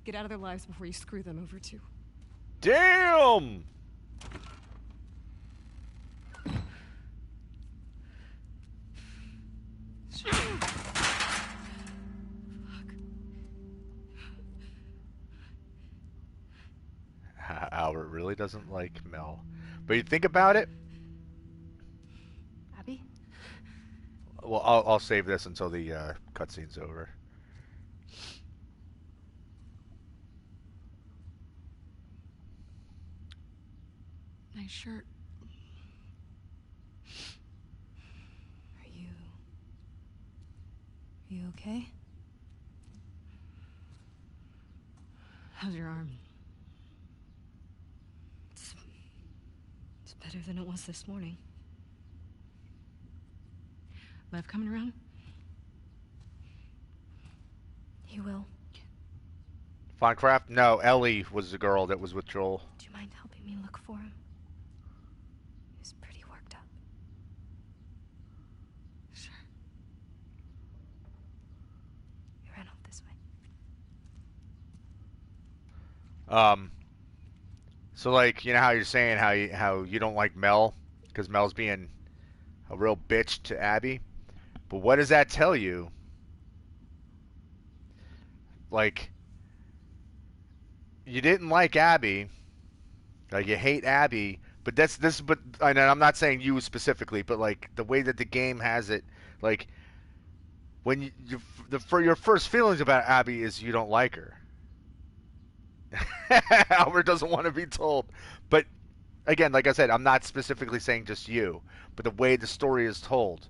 Get out of their lives before you screw them over too. Damn! Albert really doesn't like Mel. But you think about it. Abby? Well, I'll save this until the cutscene's over. Nice shirt. Are you okay? How's your arm? It's better than it was this morning. Lev coming around? He will. Foncraft? No, Ellie was the girl that was with Joel. Do you mind helping me look for him? He's pretty worked up. Sure. He ran off this way. So like, you know how you're saying how you don't like Mel because Mel's being a real bitch to Abby. But what does that tell you? Like, you didn't like Abby, like you hate Abby, but that's this. But and I'm not saying you specifically, but like the way that the game has it, like when for your first feelings about Abby is you don't like her. Albert doesn't want to be told, but again, like I said, I'm not specifically saying just you, but the way the story is told,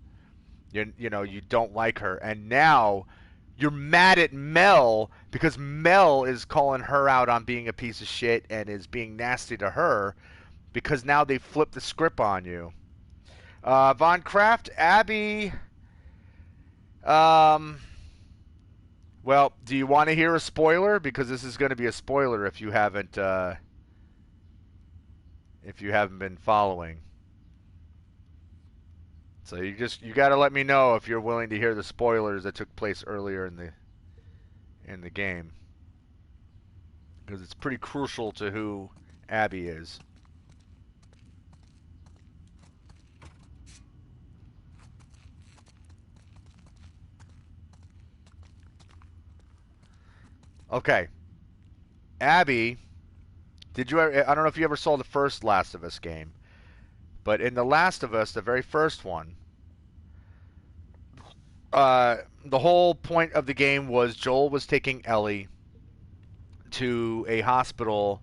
you know, you don't like her, and now you're mad at Mel because Mel is calling her out on being a piece of shit and is being nasty to her because now they flipped the script on you. Von Kraft, Abby. Um, well, do you want to hear a spoiler? Because this is going to be a spoiler if you haven't been following. So you got to let me know if you're willing to hear the spoilers that took place earlier in the game, because it's pretty crucial to who Abby is. Okay, Abby. Did you ever? I don't know if you ever saw the first Last of Us game, but in the Last of Us, the very first one, the whole point of the game was Joel was taking Ellie to a hospital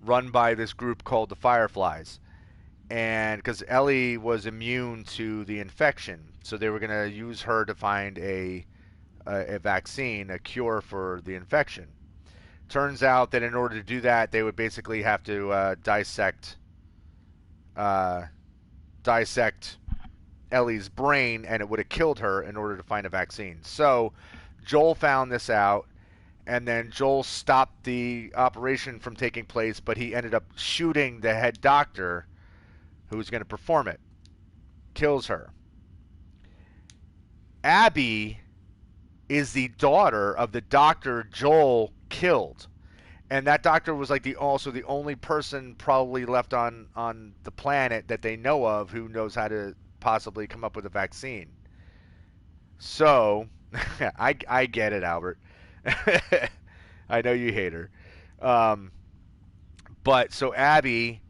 run by this group called the Fireflies, and because Ellie was immune to the infection, so they were going to use her to find a vaccine, a cure for the infection. Turns out that in order to do that, they would basically have to uh, dissect Ellie's brain, and it would have killed her in order to find a vaccine. So Joel found this out, and then Joel stopped the operation from taking place, but he ended up shooting the head doctor who was going to perform it. Kills her. Abby is the daughter of the doctor Joel killed. And that doctor was like the only person probably left on the planet that they know of who knows how to possibly come up with a vaccine. So, I get it, Albert. I know you hate her. Um, but so Abby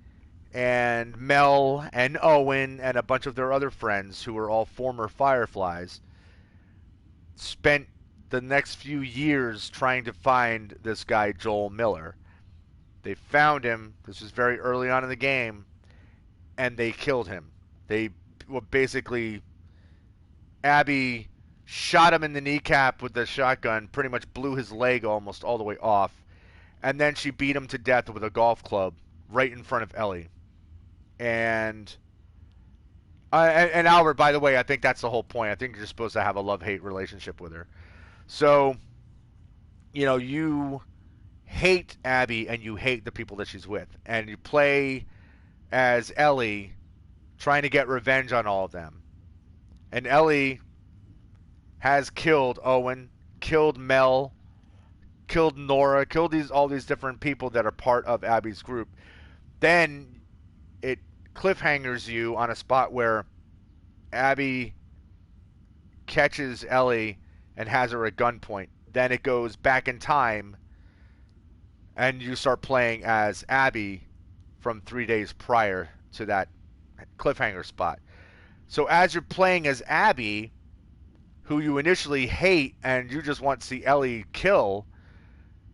and Mel and Owen and a bunch of their other friends who were all former Fireflies spent the next few years trying to find this guy Joel Miller. They found him. This was very early on in the game, and they killed him. They well, basically Abby shot him in the kneecap with the shotgun, pretty much blew his leg almost all the way off, and then she beat him to death with a golf club right in front of Ellie. And and Albert, by the way, I think that's the whole point. I think you're supposed to have a love-hate relationship with her. So, you know, you hate Abby and you hate the people that she's with, and you play as Ellie trying to get revenge on all of them. And Ellie has killed Owen, killed Mel, killed Nora, killed all these different people that are part of Abby's group. Then it cliffhangers you on a spot where Abby catches Ellie and has her at gunpoint. Then it goes back in time and you start playing as Abby from 3 days prior to that cliffhanger spot. So as you're playing as Abby, who you initially hate and you just want to see Ellie kill,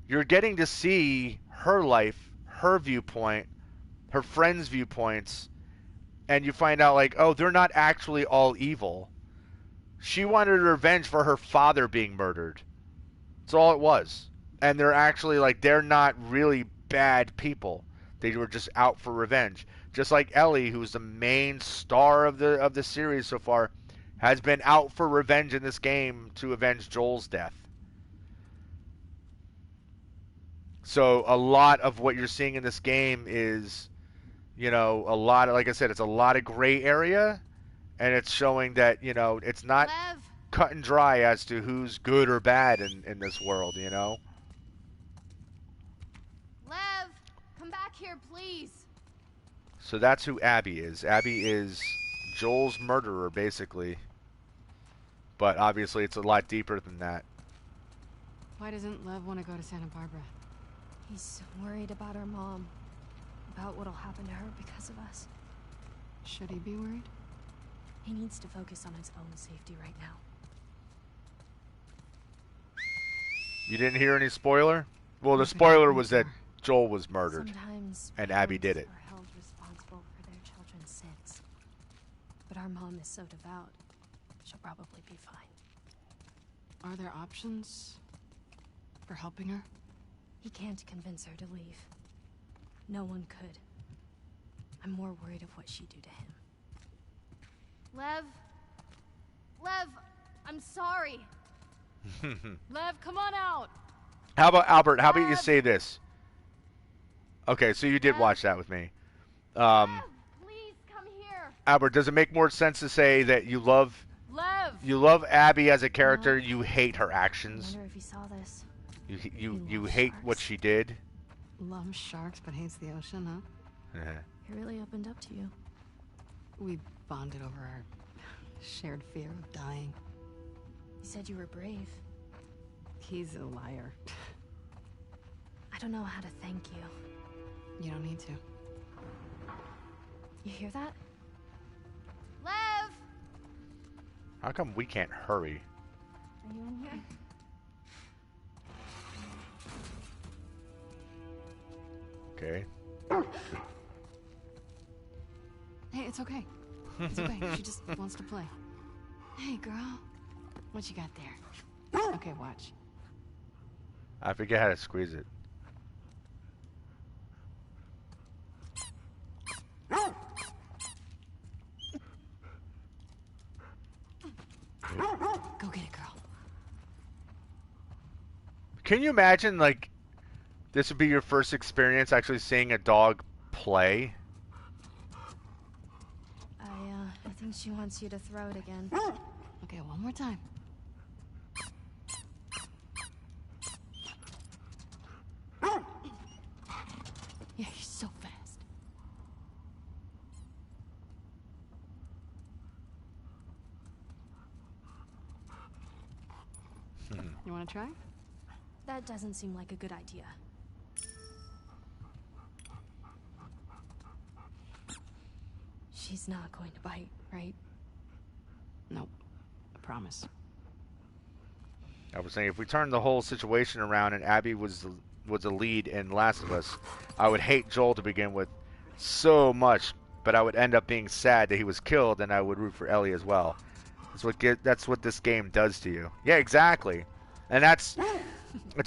you're getting to see her life, her viewpoint, her friends' viewpoints, and you find out like, oh, they're not actually all evil. She wanted revenge for her father being murdered. That's all it was. And they're actually like, they're not really bad people. They were just out for revenge. Just like Ellie, who's the main star of the series so far, has been out for revenge in this game to avenge Joel's death. So a lot of what you're seeing in this game is, you know, a lot of, like I said, it's a lot of gray area, and it's showing that, you know, it's not Lev, cut and dry as to who's good or bad in this world, you know? Lev, come back here, please. So that's who Abby is. Abby is Joel's murderer, basically. but obviously it's a lot deeper than that. Why doesn't Lev want to go to Santa Barbara? He's worried about our mom. About what'll happen to her because of us. Should he be worried? He needs to focus on his own safety right now. You didn't hear any spoiler? Well, the What could spoiler happen was to that her? Joel was murdered. Sometimes And Abby did parents it. are held responsible for their children's sins. But our mom is so devout, she'll probably be fine. Are there options for helping her? He can't convince her to leave. No one could. I'm more worried of what she'd do to him. Lev? Lev, I'm sorry. Lev, come on out. How about Albert? How about you say this? Okay, so you did watch that with me. Lev, please come here. Albert, does it make more sense to say that you love Abby as a character, you hate her I actions, wonder if he saw this. you hate what she did? Loves sharks but hates the ocean, huh? He really opened up to you. We bonded over our shared fear of dying. He said you were brave. He's a liar. I don't know how to thank you. You don't need to. You hear that? Lev! How come we can't hurry? Are you in here? Okay. Hey, it's okay. It's okay. She just wants to play. Hey, girl. What you got there? Okay, watch. I forget how to squeeze it. Go get it, girl. Can you imagine, like, this would be your first experience actually seeing a dog play? I think she wants you to throw it again. Okay, one more time. Yeah, you're so fast. You want to try? That doesn't seem like a good idea. She's not going to bite, right? Nope. I promise. I was saying, if we turned the whole situation around and Abby was the lead in Last of Us, I would hate Joel to begin with so much, but I would end up being sad that he was killed, and I would root for Ellie as well. That's what this game does to you. Yeah, exactly, and that's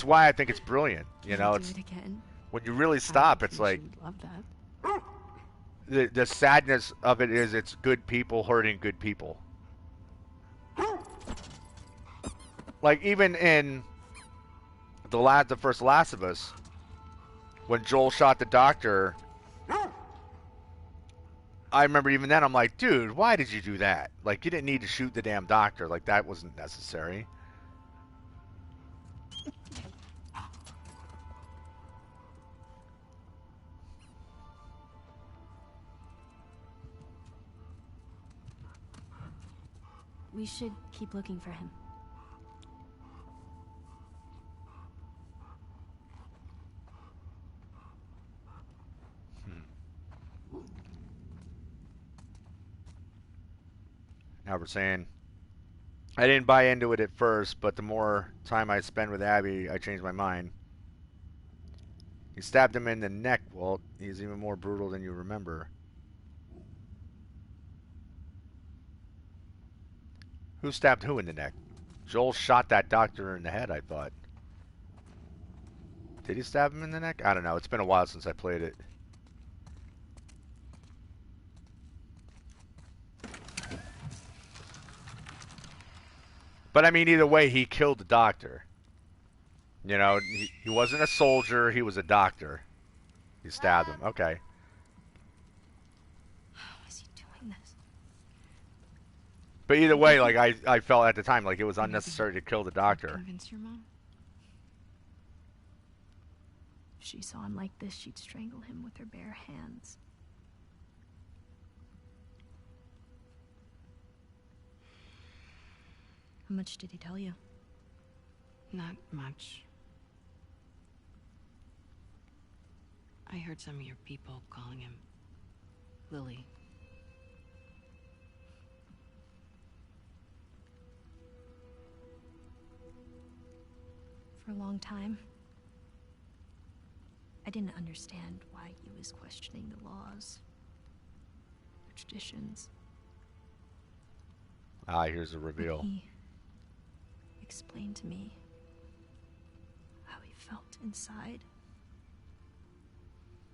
why I think it's brilliant. You know, Do it again. when you really stop, it's like Love that. the sadness of it is it's good people hurting good people. Like, even in the first Last of Us, when Joel shot the doctor, I remember even then I'm like, dude, why did you do that? Like, you didn't need to shoot the damn doctor. Like, that wasn't necessary. We should keep looking for him. Now we're saying, I didn't buy into it at first, but the more time I spend with Abby, I changed my mind. He stabbed him in the neck, Walt. He's even more brutal than you remember. Who stabbed who in the neck? Joel shot that doctor in the head, I thought. Did he stab him in the neck? I don't know. It's been a while since I played it. But I mean, either way, he killed the doctor. You know, he wasn't a soldier, he was a doctor. He stabbed him. Okay. How is he doing this? But either way, like, I felt at the time like it was Maybe unnecessary to kill the doctor. Convince your mom? If she saw him like this, she'd strangle him with her bare hands. How much did he tell you? Not much. I heard some of your people calling him Lily. For a long time, I didn't understand why he was questioning the laws, the traditions. Ah, here's a When reveal. he explained to me how he felt inside,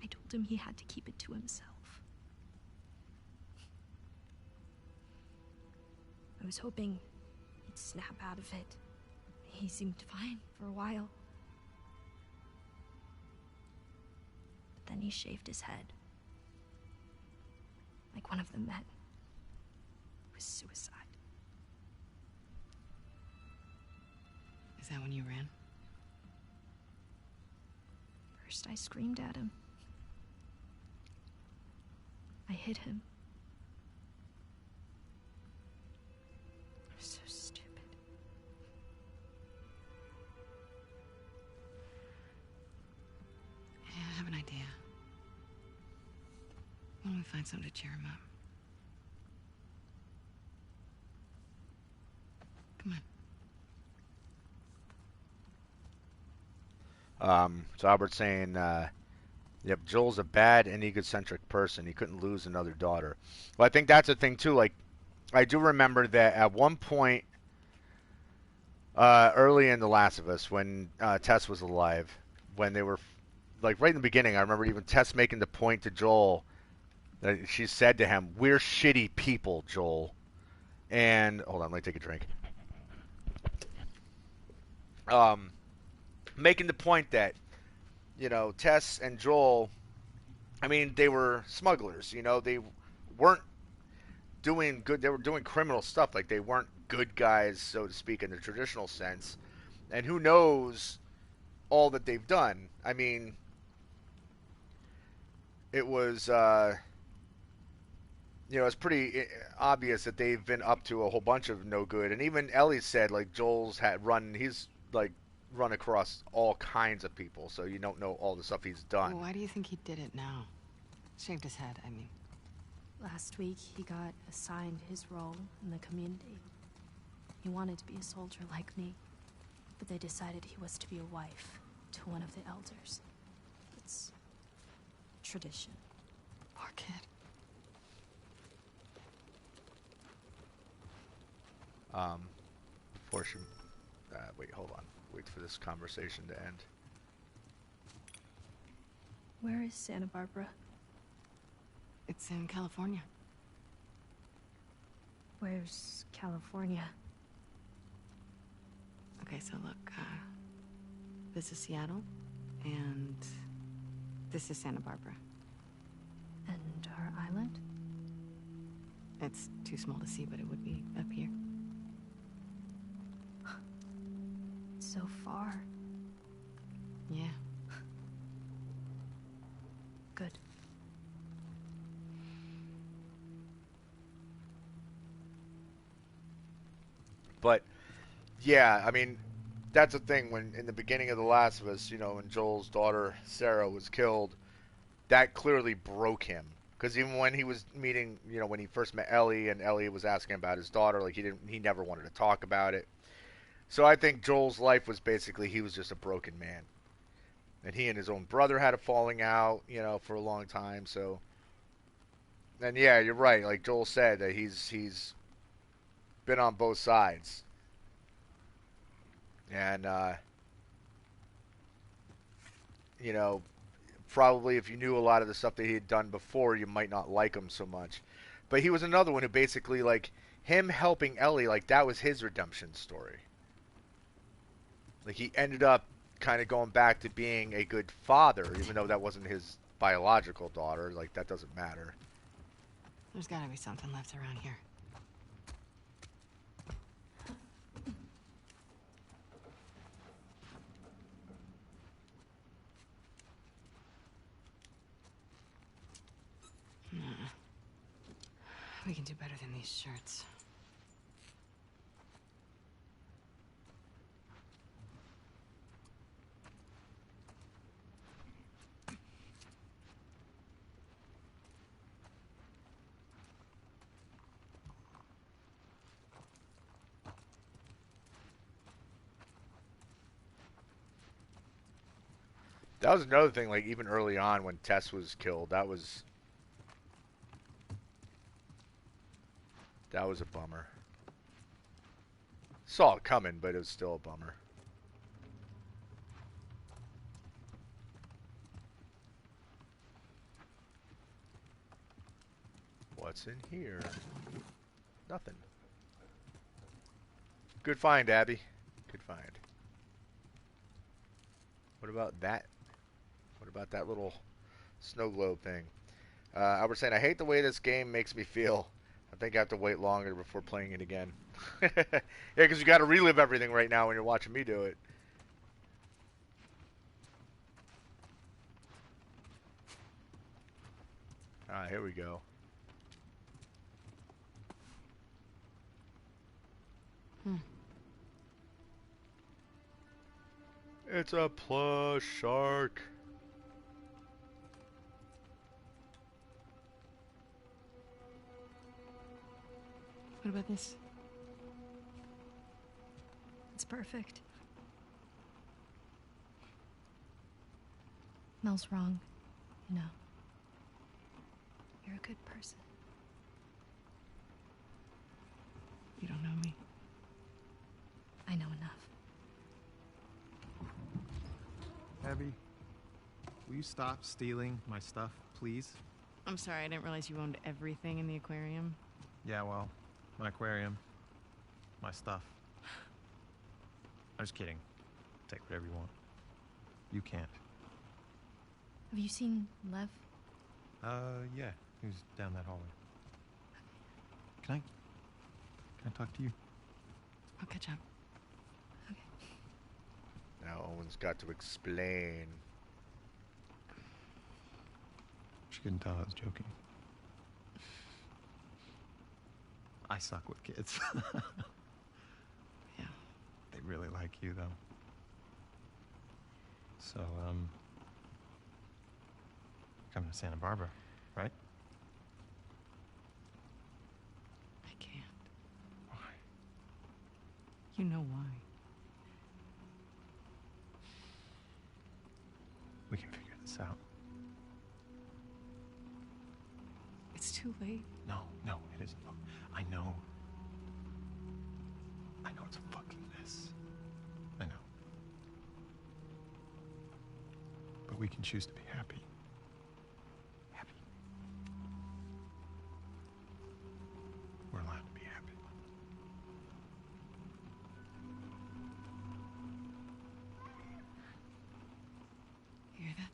I told him he had to keep it to himself. I was hoping he'd snap out of it. He seemed fine for a while. But then he shaved his head. Like one of the men. It was suicide. Is that when you ran? First I screamed at him. I hit him. I was so stupid. Yeah, I have an idea. Why don't we find something to cheer him up? Come on. So Albert's saying, yep, Joel's a bad and egocentric person. He couldn't lose another daughter. Well, I think that's the thing too. Like, I do remember that at one point, early in The Last of Us, when Tess was alive, when they were like right in the beginning, I remember even Tess making the point to Joel that she said to him, "We're shitty people, Joel." And hold on, let me take a drink. Um, Making the point that Tess and Joel, I mean, they were smugglers. They weren't doing good. They were doing criminal stuff. Like they weren't good guys, so to speak, in the traditional sense. And who knows all that they've done? I mean, it was it's pretty obvious that they've been up to a whole bunch of no good. And even Ellie said like Joel's had run. He's like run across all kinds of people, so you don't know all the stuff he's done. Why do you think he did it now? Shaved his head, I mean. Last week, he got assigned his role in the community. He wanted to be a soldier like me, but they decided he was to be a wife to one of the elders. It's tradition. Poor kid. Before she, wait, hold on. Wait for this conversation to end. Where is Santa Barbara? It's in California. Where's California? Okay, so look, this is Seattle, and this is Santa Barbara. And our island? It's too small to see, but it would be up here. So far. Yeah. Good. But yeah, I mean, that's the thing. When in the beginning of The Last of Us, when Joel's daughter Sarah was killed, that clearly broke him. Because even when he was meeting, when he first met Ellie, and Ellie was asking about his daughter, like he never wanted to talk about it. So I think Joel's life was basically he was just a broken man, and he and his own brother had a falling out, for a long time. So, and yeah, you're right. Like Joel said, that he's been on both sides, and probably if you knew a lot of the stuff that he had done before, you might not like him so much. But he was another one who basically like him helping Ellie, like that was his redemption story. Like he ended up kind of going back to being a good father, even though that wasn't his biological daughter. Like that doesn't matter. There's gotta be something left around here. We can do better than these shirts. That was another thing, like, even early on when Tess was killed, that was a bummer. Saw it coming, but it was still a bummer. What's in here? Nothing. Good find, Abby. Good find. What about that? What about that little snow globe thing? I was saying, I hate the way this game makes me feel. I think I have to wait longer before playing it again. Yeah, because you got to relive everything right now when you're watching me do it. Alright, here we go. It's a plush shark. What about this? It's perfect. Mel's wrong, you know. You're a good person. You don't know me. I know enough. Abby, will you stop stealing my stuff, please? I'm sorry, I didn't realize you owned everything in the aquarium. Yeah, well, my aquarium, my stuff. I'm just kidding. Take whatever you want. You can't. Have you seen Lev? Yeah. He was down that hallway. Can I talk to you? I'll catch up. Okay. Now Owen's got to explain. She couldn't tell I was joking. I suck with kids. Yeah. They really like you, though. So, coming to Santa Barbara, right? I can't. Why? You know why. We can figure this out. It's too late. No, it isn't. Look, I know. I know it's a fucking mess. I know. But we can choose to be happy. Happy. We're allowed to be happy. You hear that?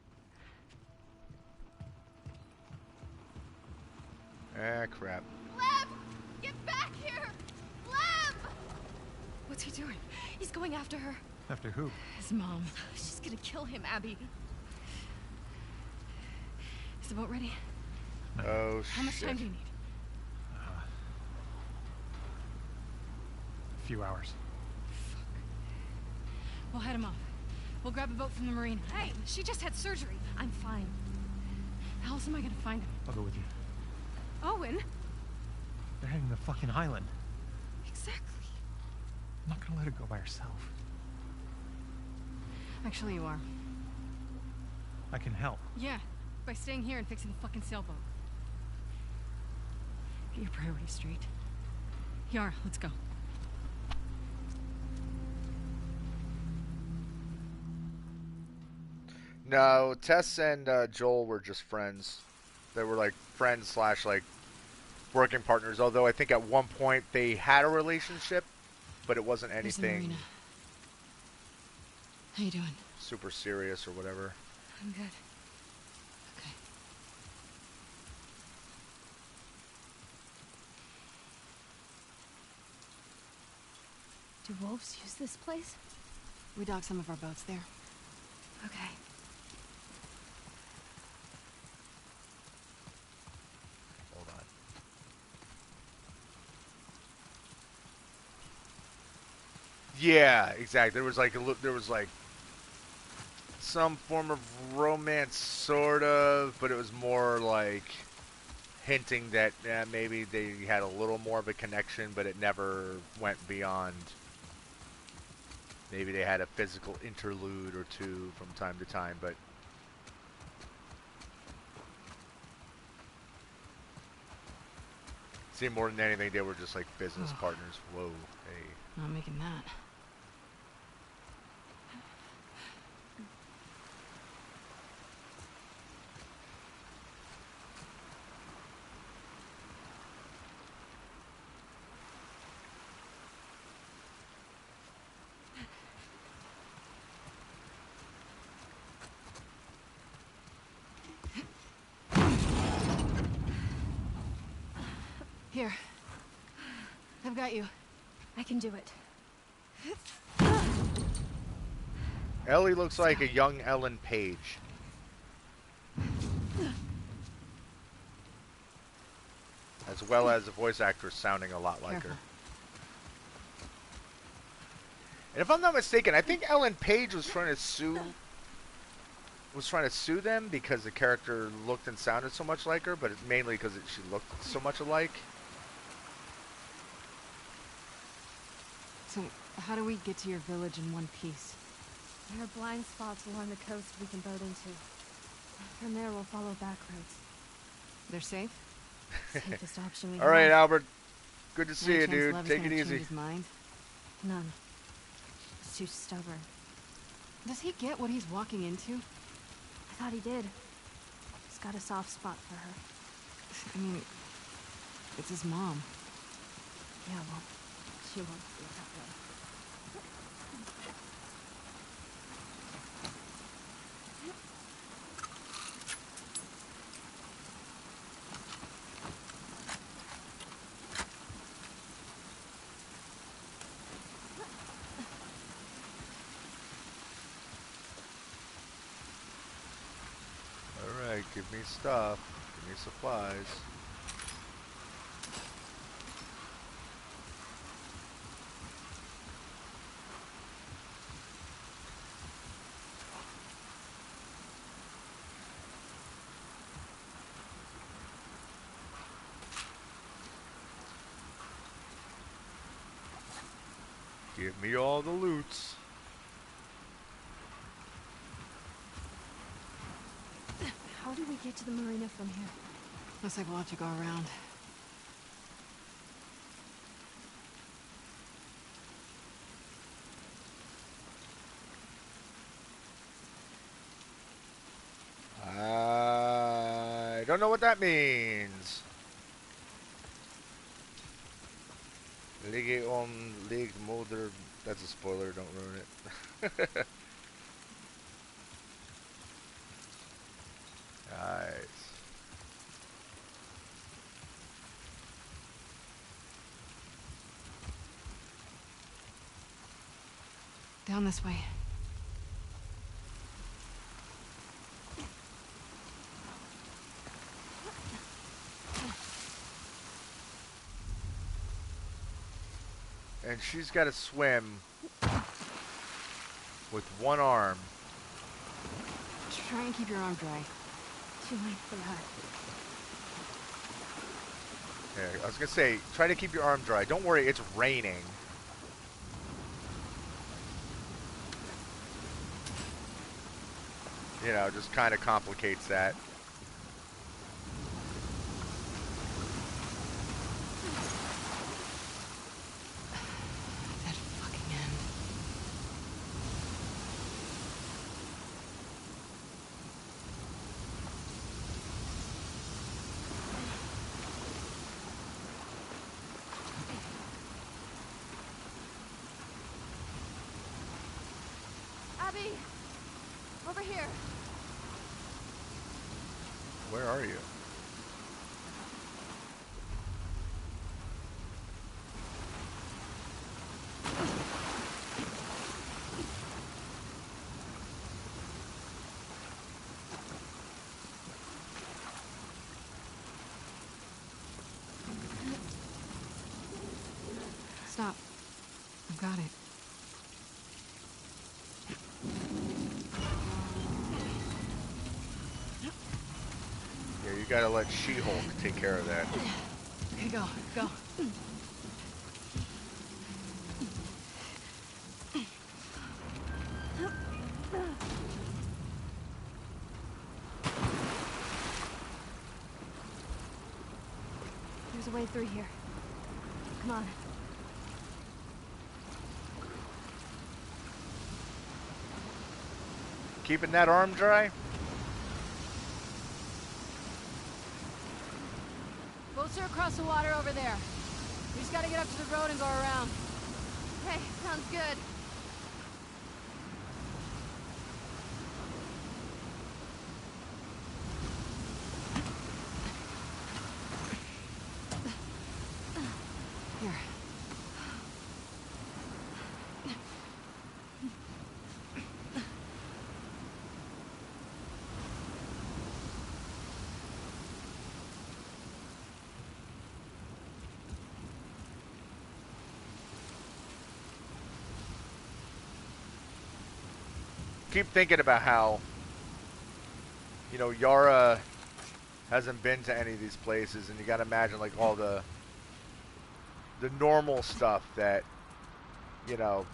Ah, crap. Lev! Get back here! Lev! What's he doing? He's going after her. After who? His mom. She's gonna kill him, Abby. Is the boat ready? Oh, How much time do you need? A few hours. We'll head him off. We'll grab a boat from the marina. Hey, she just had surgery. I'm fine. How else am I gonna find him? I'll go with you. Owen? They're heading to the fucking island. Exactly. I'm not gonna let her go by herself. Actually, you are. I can help. Yeah, by staying here and fixing the fucking sailboat. Get your priorities straight. Yara, let's go. No, Tess and Joel were just friends. They were like friends slash like working partners. Although I think at one point they had a relationship, but it wasn't There's the anything marina. How you doing? super serious or whatever. I'm good. Okay. Do wolves use this place? We dock some of our boats there. Okay. Hold on. Yeah, exactly. There was like some form of romance, sort of, but it was more like hinting that maybe they had a little more of a connection, but it never went beyond. Maybe they had a physical interlude or two from time to time, but seemed more than anything they were just like business Oh. partners. Whoa, hey. Not making that. Here. I've got you. I can do it. Ellie looks like a young Ellen Page. As well as a voice actress sounding a lot like Careful. her. And if I'm not mistaken, I think Ellen Page was trying to sue them because the character looked and sounded so much like her, but it's mainly because she looked so much alike. So, how do we get to your village in one piece? There are blind spots along the coast we can boat into. From there, we'll follow back roads. They're safe? Safest option we All right, have. Albert. Good to see Any you, chance dude. Lev is Take it gonna change easy. his mind? None. He's too stubborn. Does he get what he's walking into? I thought he did. He's got a soft spot for her. I mean, it's his mom. Yeah, well, she won't see it that way. Alright, give me stuff. Give me supplies. Give me all the loots. How do we get to the marina from here? Looks like we'll have to go around. I don't know what that means. Ligge om ligt moder. That's a spoiler, don't ruin it. Nice. Down this way. And she's got to swim with one arm. Try and keep your arm dry. Too late for that. Yeah, I was going to say, try to keep your arm dry. Don't worry, it's raining. You know, just kind of complicates that. That fucking end. Abby! Over here. Where are you? Stop. I've got it. Yeah, you gotta let She-Hulk take care of that. Okay, go, go. There's There's a way through here. Come on. Keeping that arm dry? Boats are across the water over there. We just gotta get up to the road and go around. Okay, sounds good. Here. Keep thinking about how, you know, Yara hasn't been to any of these places, and you gotta imagine like all the normal stuff that, you know,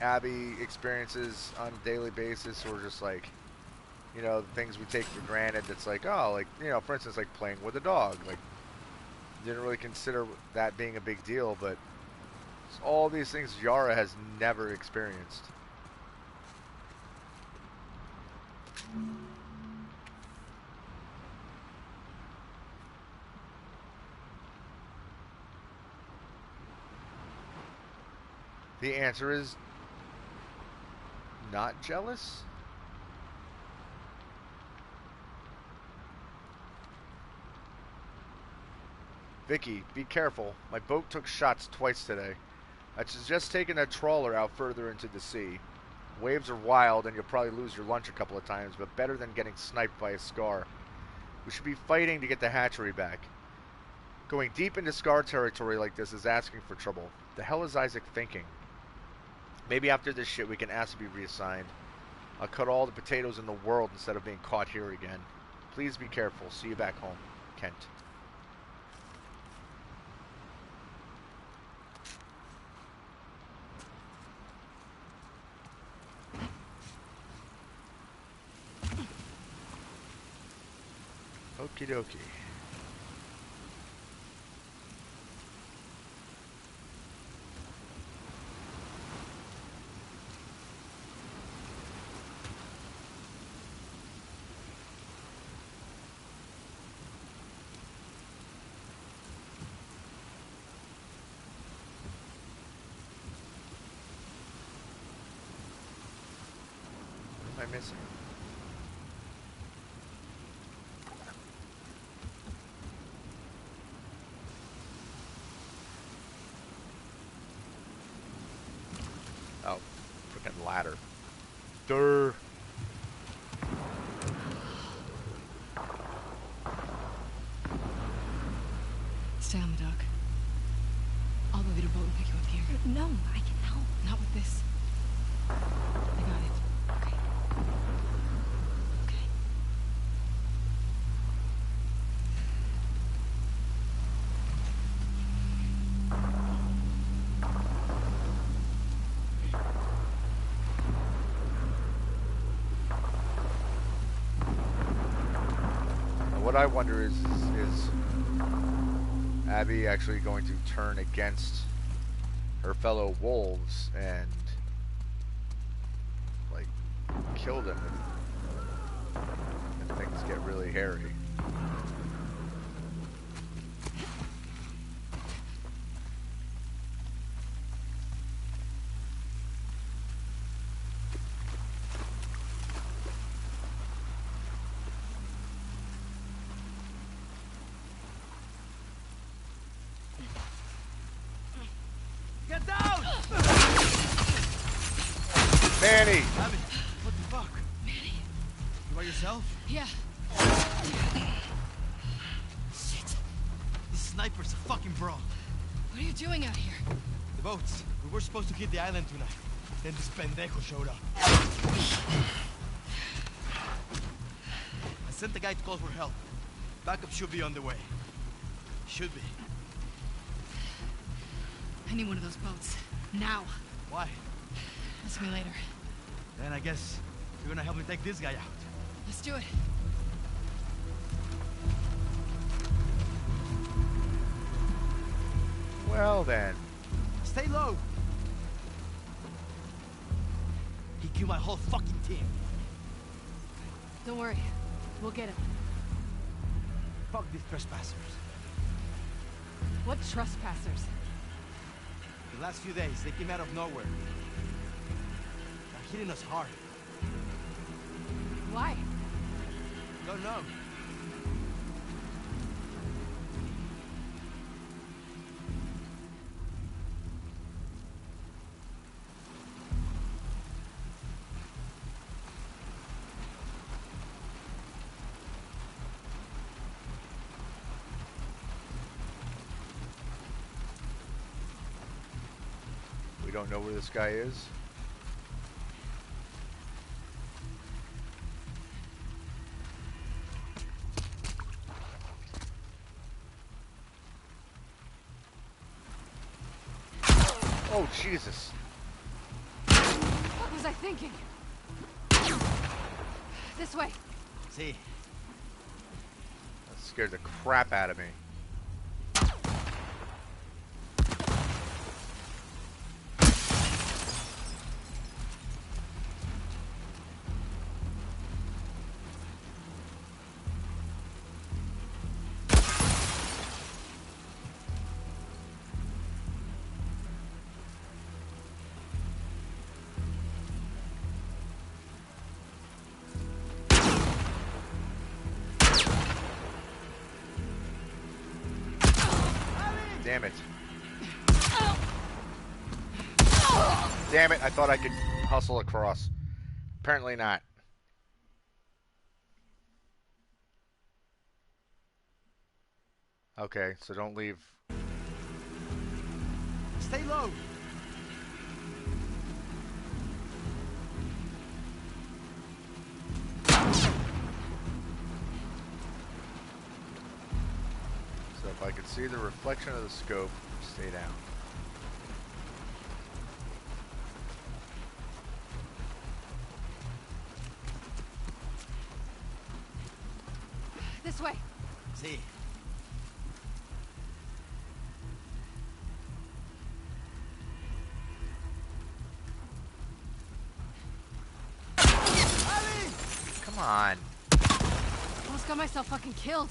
Abby experiences on a daily basis, or just like, you know, the things we take for granted. That's like, oh, like, you know, for instance, like playing with a dog. Like, didn't really consider that being a big deal, but it's all these things Yara has never experienced. The answer is not jealous. Vicky, be careful. My boat took shots twice today. I suggest taking a trawler out further into the sea. Waves are wild and you'll probably lose your lunch a couple of times, but better than getting sniped by a Scar. We should be fighting to get the hatchery back. Going deep into Scar territory like this is asking for trouble. The hell is Isaac thinking? Maybe after this shit we can ask to be reassigned. I'll cut all the potatoes in the world instead of being caught here again. Please be careful. See you back home. Kent. Okie dokie. What am I missing? Oh, freaking ladder. Durr. Stay on the dock. I'll go get a boat and pick you up here. No, I can help. Not with this. I got it. Okay. Okay. What I wonder is Abby actually going to turn against her fellow wolves and like kill them if things get really hairy. Get down! Manny! Abby, what the fuck? Manny. You by yourself? Yeah. Shit. This sniper's a fucking bro. What are you doing out here? The boats. We were supposed to hit the island tonight. Then this pendejo showed up. I sent the guy to call for help. Backup should be on the way. Should be. I need one of those boats. Now. Why? Ask me later. Then I guess you're gonna help me take this guy out. Let's do it. Well then. Stay low. He killed my whole fucking team. Don't worry. We'll get him. Fuck these trespassers. What trespassers? The last few days, they came out of nowhere. They're hitting us hard. Why? Don't know. We don't know where this guy is. Oh, Jesus. What was I thinking? This way. See. That scared the crap out of me. Damn it. Damn it, I thought I could hustle across. Apparently not. Okay, so don't leave. Stay low. So if I could see the reflection of the scope, stay down. This way. See. Come on. Almost got myself fucking killed.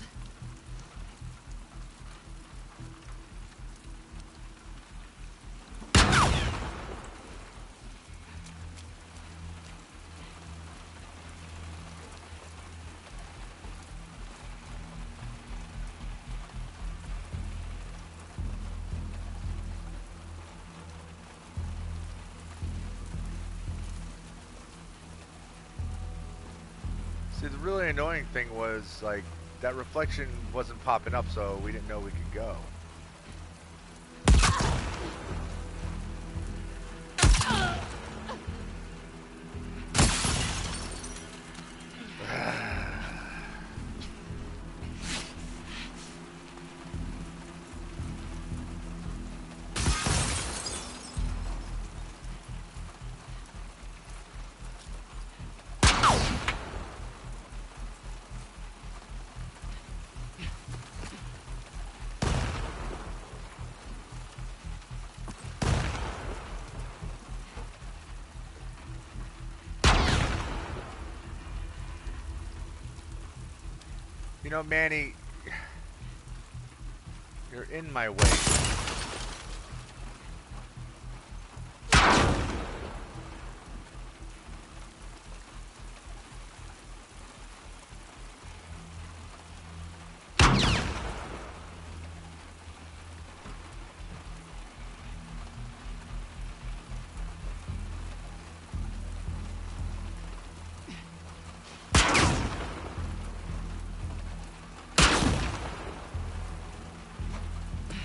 See, the really annoying thing was, like, that reflection wasn't popping up, so we didn't know we could go. You know, Manny, you're in my way.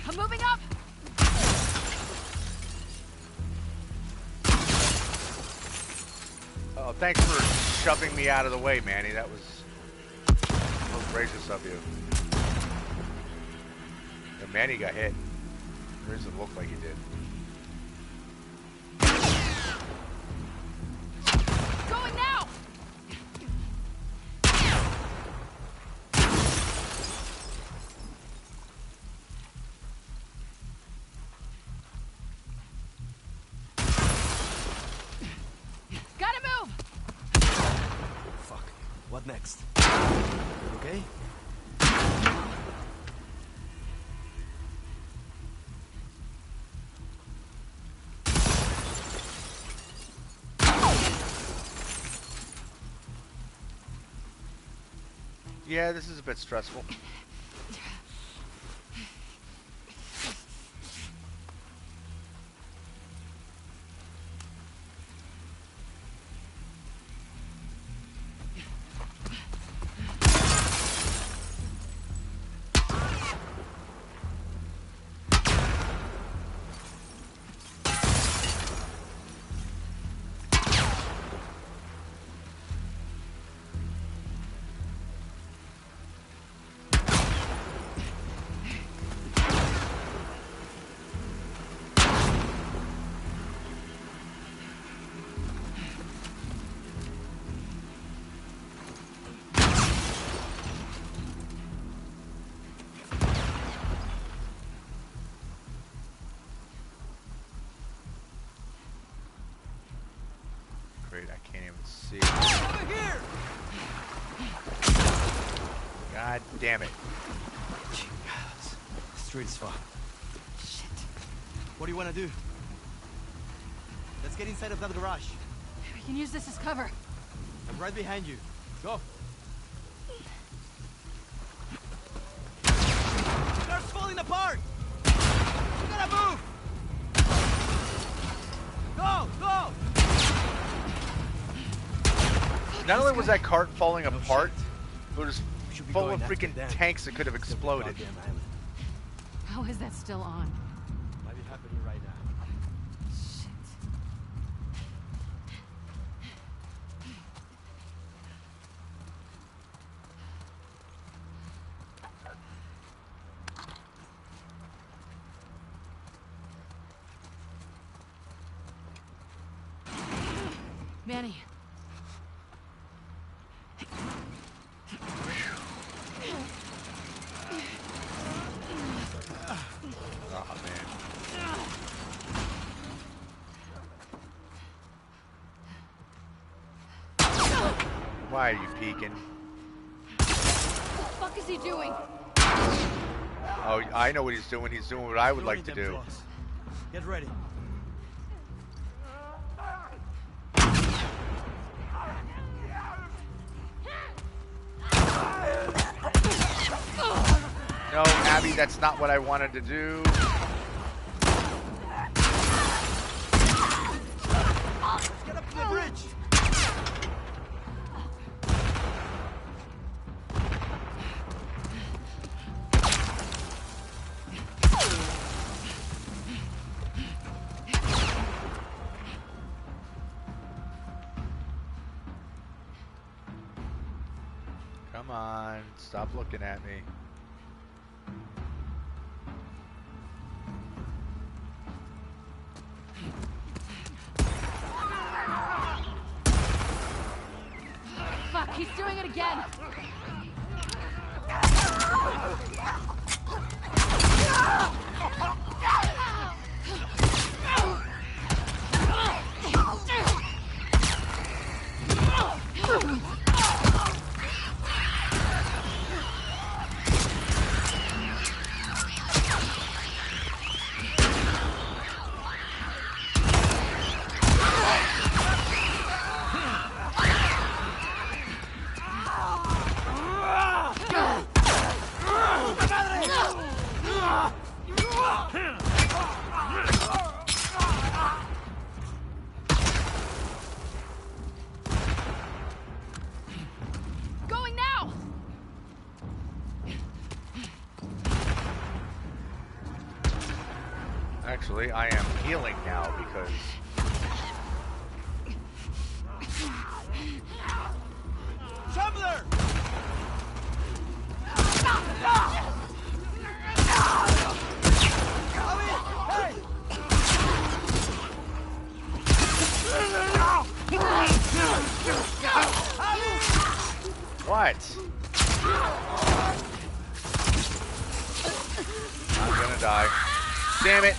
I'm moving up. Oh, thanks for shoving me out of the way, Manny. That was gracious of you. Yeah, Manny got hit. It doesn't look like he did. Going now. What next? Okay? Yeah, this is a bit stressful. Great, I can't even see. Over here! God damn it. The street is far. Shit. What do you want to do? Let's get inside of that garage. We can use this as cover. I'm right behind you. Go. Car's falling apart! You gotta move! Go! Go! Not only was that cart falling apart, it was We should be full going of after freaking them. tanks that could have Instead of the exploded. goddamn island. How is that still on? Might be happening right now. Shit. Manny. Oh man. Why are you peeking? What the fuck is he doing? Oh, I know what he's doing. He's doing what I would like to Join them do. claws. Get ready. No, Abby, that's not what I wanted to do. Get up to the bridge! Come on, stop looking at me. Fuck, he's doing it again. Going now. Actually, I am healing now because Traveler! Hey! what? I'm gonna die. Damn it!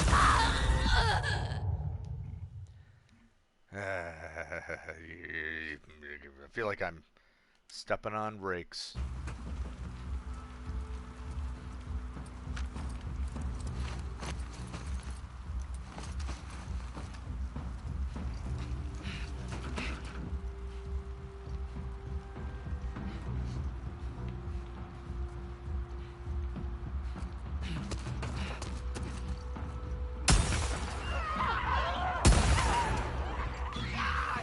I feel like I'm Stepping on brakes.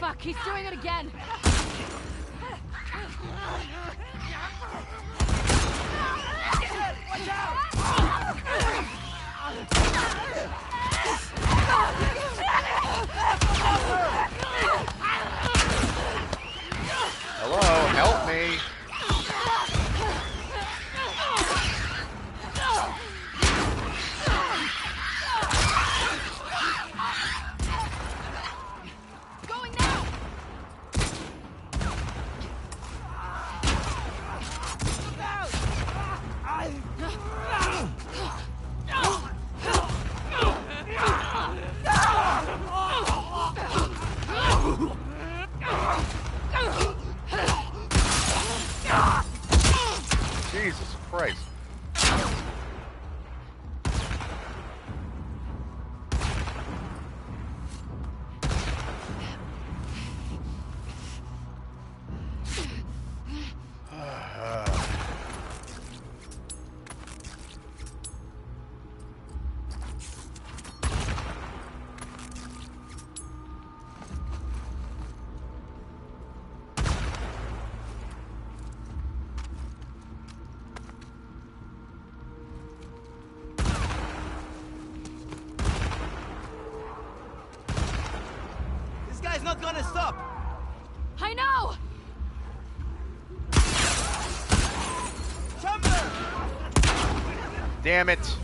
Fuck, he's doing it again. Watch out! Hello, help me. Going now! Jesus Christ. This guy's not gonna stop! I know! Chamber! Damn it.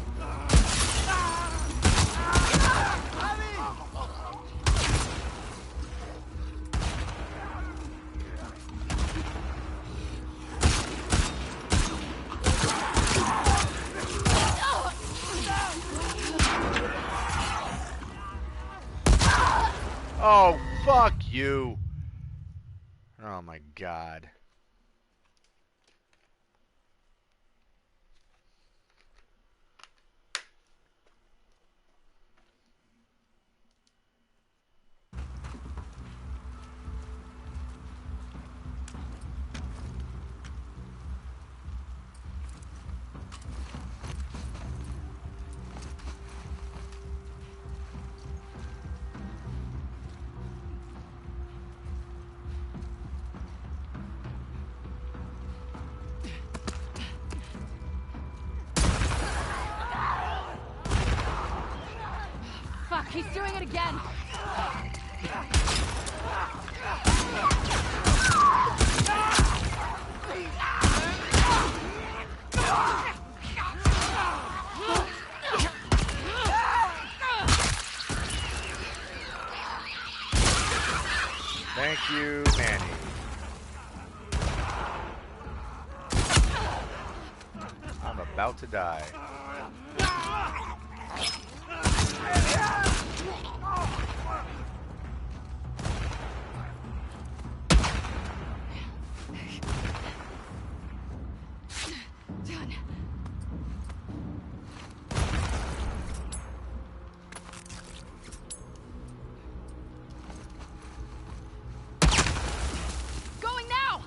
Oh, fuck you. Oh my God. Fuck, he's doing it again. Thank you, Manny. I'm about to die. Done. Going now!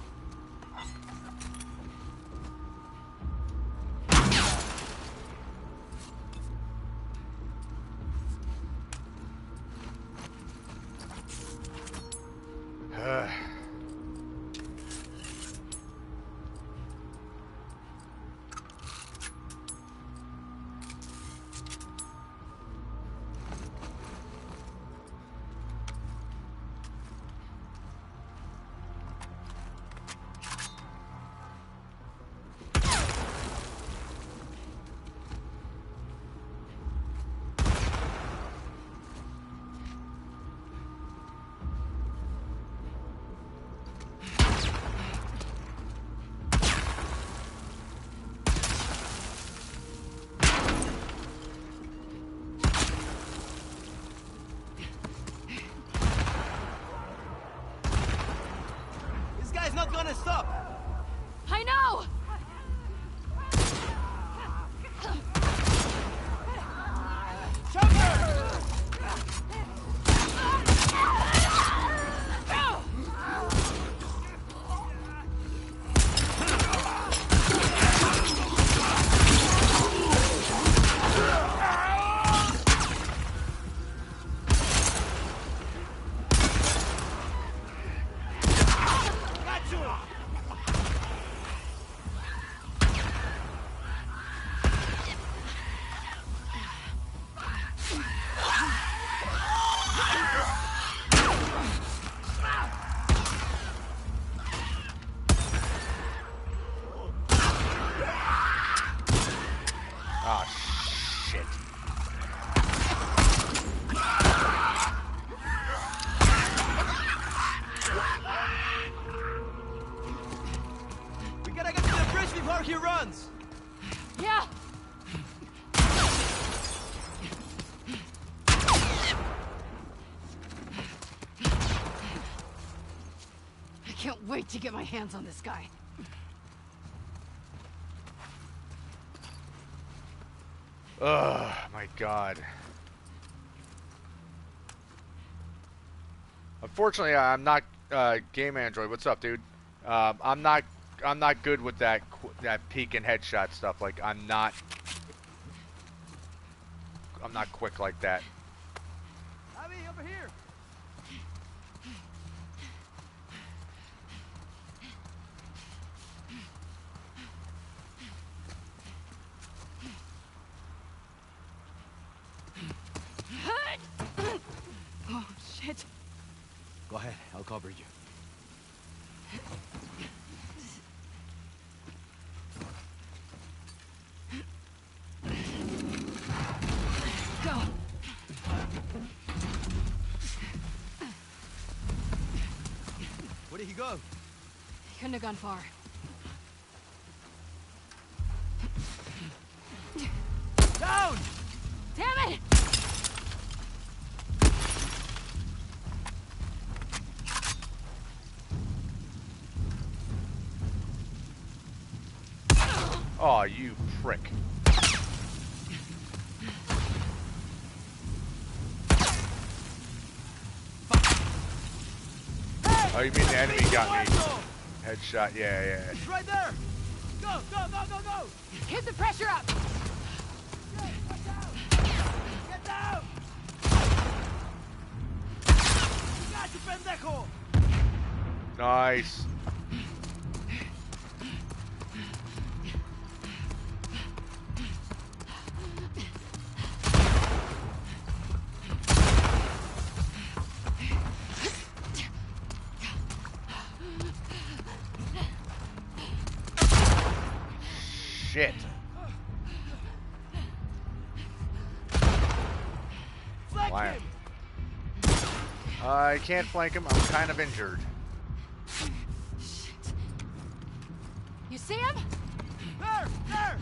not gonna stop! I know! Oh, shit. We gotta get to the bridge before he runs! Yeah! I can't wait to get my hands on this guy. Oh, my God. Unfortunately, I'm not Game Android. What's up, dude? I'm not good with that peek and headshot stuff. Like I'm not quick like that. Abby, over here! Oh, shit. Go ahead, I'll cover you. Go. Where did he go? He couldn't have gone far. Down! Damn it! Oh, you prick. Oh, you mean the enemy got me? Headshot, yeah. It's right there! Go, go, go, go, go! Keep the pressure up! Get down! Get down! You got you, pendejo! Nice. Shit. Flank Wow. him! I can't flank him. I'm kind of injured. Shit. You see him? There! There!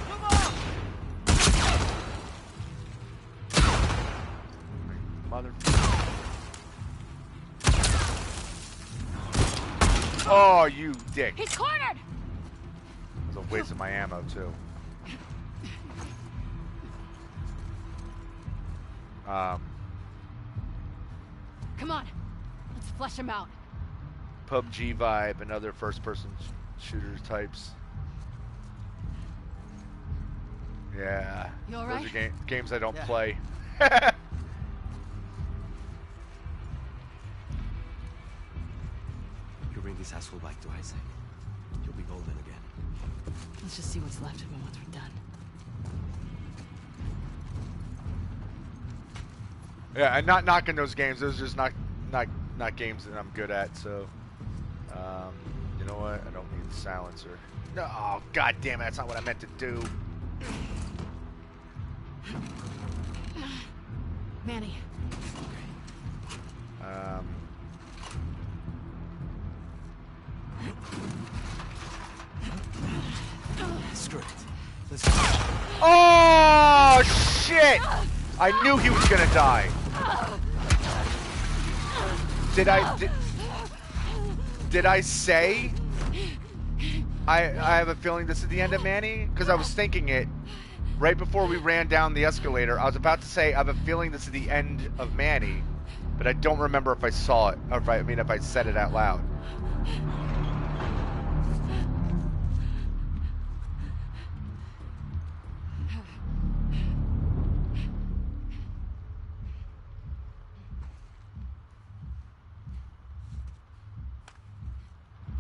Come on! Mother. Oh, you dick. He's cornered! It was a waste of my ammo, too. Come on. Let's flush him out. PUBG vibe and other first-person shooter types. Yeah. You all Those right? are games I don't Yeah. play. You bring this asshole back to Isaac, you'll be golden again. Let's just see what's left of him once we're done. Yeah, I'm not knocking those games. Those are just not games that I'm good at. So, you know what? I don't need the silencer. No, oh, god damn it! That's not what I meant to do. Manny. Screw it. Let's go. Oh shit! I knew he was gonna die. Did I say I have a feeling this is the end of Manny? Because I was thinking it right before we ran down the escalator. I was about to say I have a feeling this is the end of Manny, but I don't remember if I saw it, or if I said it out loud.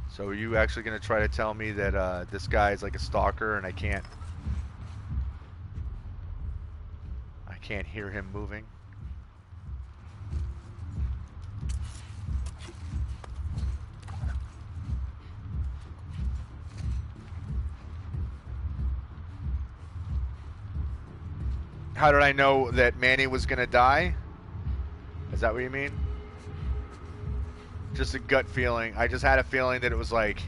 So are you actually going to try to tell me that this guy is like a stalker and I can't hear him moving? How did I know that Manny was going to die? Is that what you mean? Just a gut feeling. I just had a feeling that it was like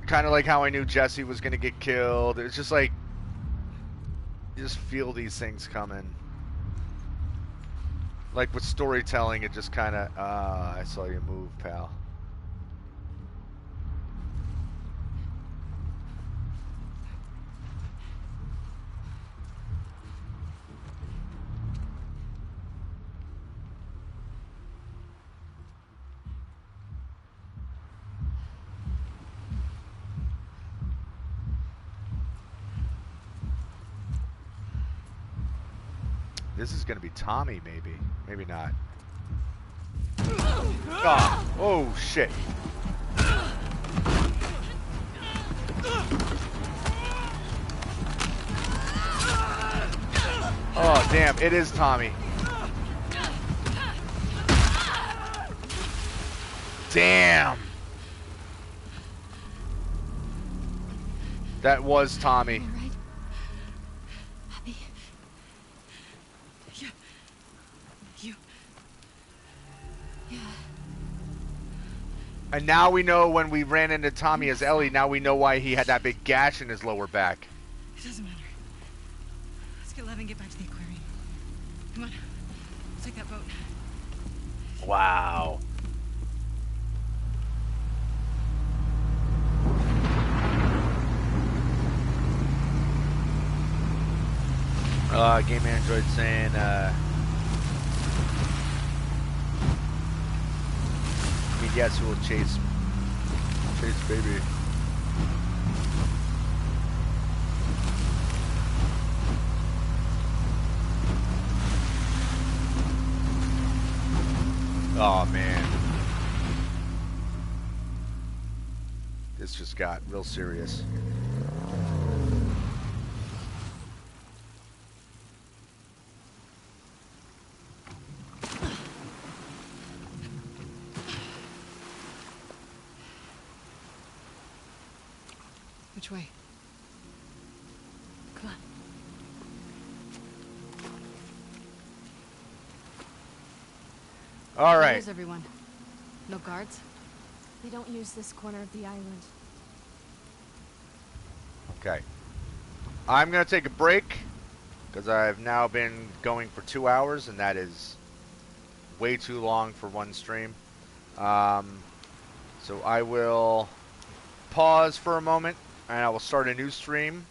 kind of like how I knew Jesse was going to get killed. It's just like you just feel these things coming. Like with storytelling, it just kind of I saw you move, pal. This is going to be Tommy, maybe. Maybe not. Oh, oh shit. Oh, damn. It is Tommy. Damn. That was Tommy. All right. Abby. Yeah. Yeah. And now we know when we ran into Tommy as Ellie, now we know why he had that big gash in his lower back. It doesn't matter. Let's get Lev and get back to the aquarium. Come on. Let's take that boat. Wow. Game Android saying, yes, we'll chase baby. Oh man, this just got real serious. Which way? Come on. All right. Where's everyone? No guards? They don't use this corner of the island. Okay. I'm going to take a break because I've now been going for 2 hours, and that is way too long for one stream. So I will pause for a moment, and I will start a new stream.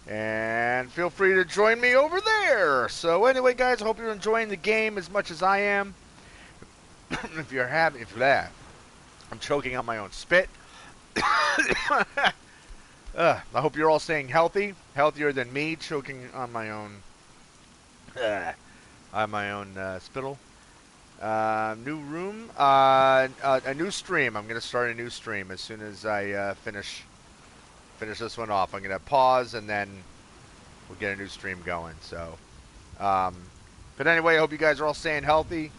And feel free to join me over there. So anyway, guys, I hope you're enjoying the game as much as I am. If you're happy, I'm choking on my own spit. I hope you're all staying healthy, healthier than me, choking on my own, spittle. New room, a new stream. I'm gonna start a new stream as soon as I finish this one off. I'm gonna pause and then we'll get a new stream going. So, but anyway, I hope you guys are all staying healthy,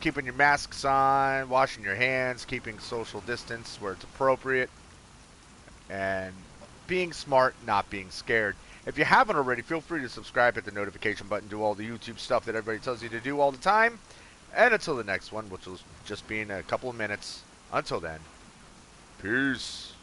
keeping your masks on, washing your hands, keeping social distance where it's appropriate, and being smart, not being scared. If you haven't already, feel free to subscribe, hit the notification button, do all the YouTube stuff that everybody tells you to do all the time. And until the next one, which will just be in a couple of minutes, until then, peace.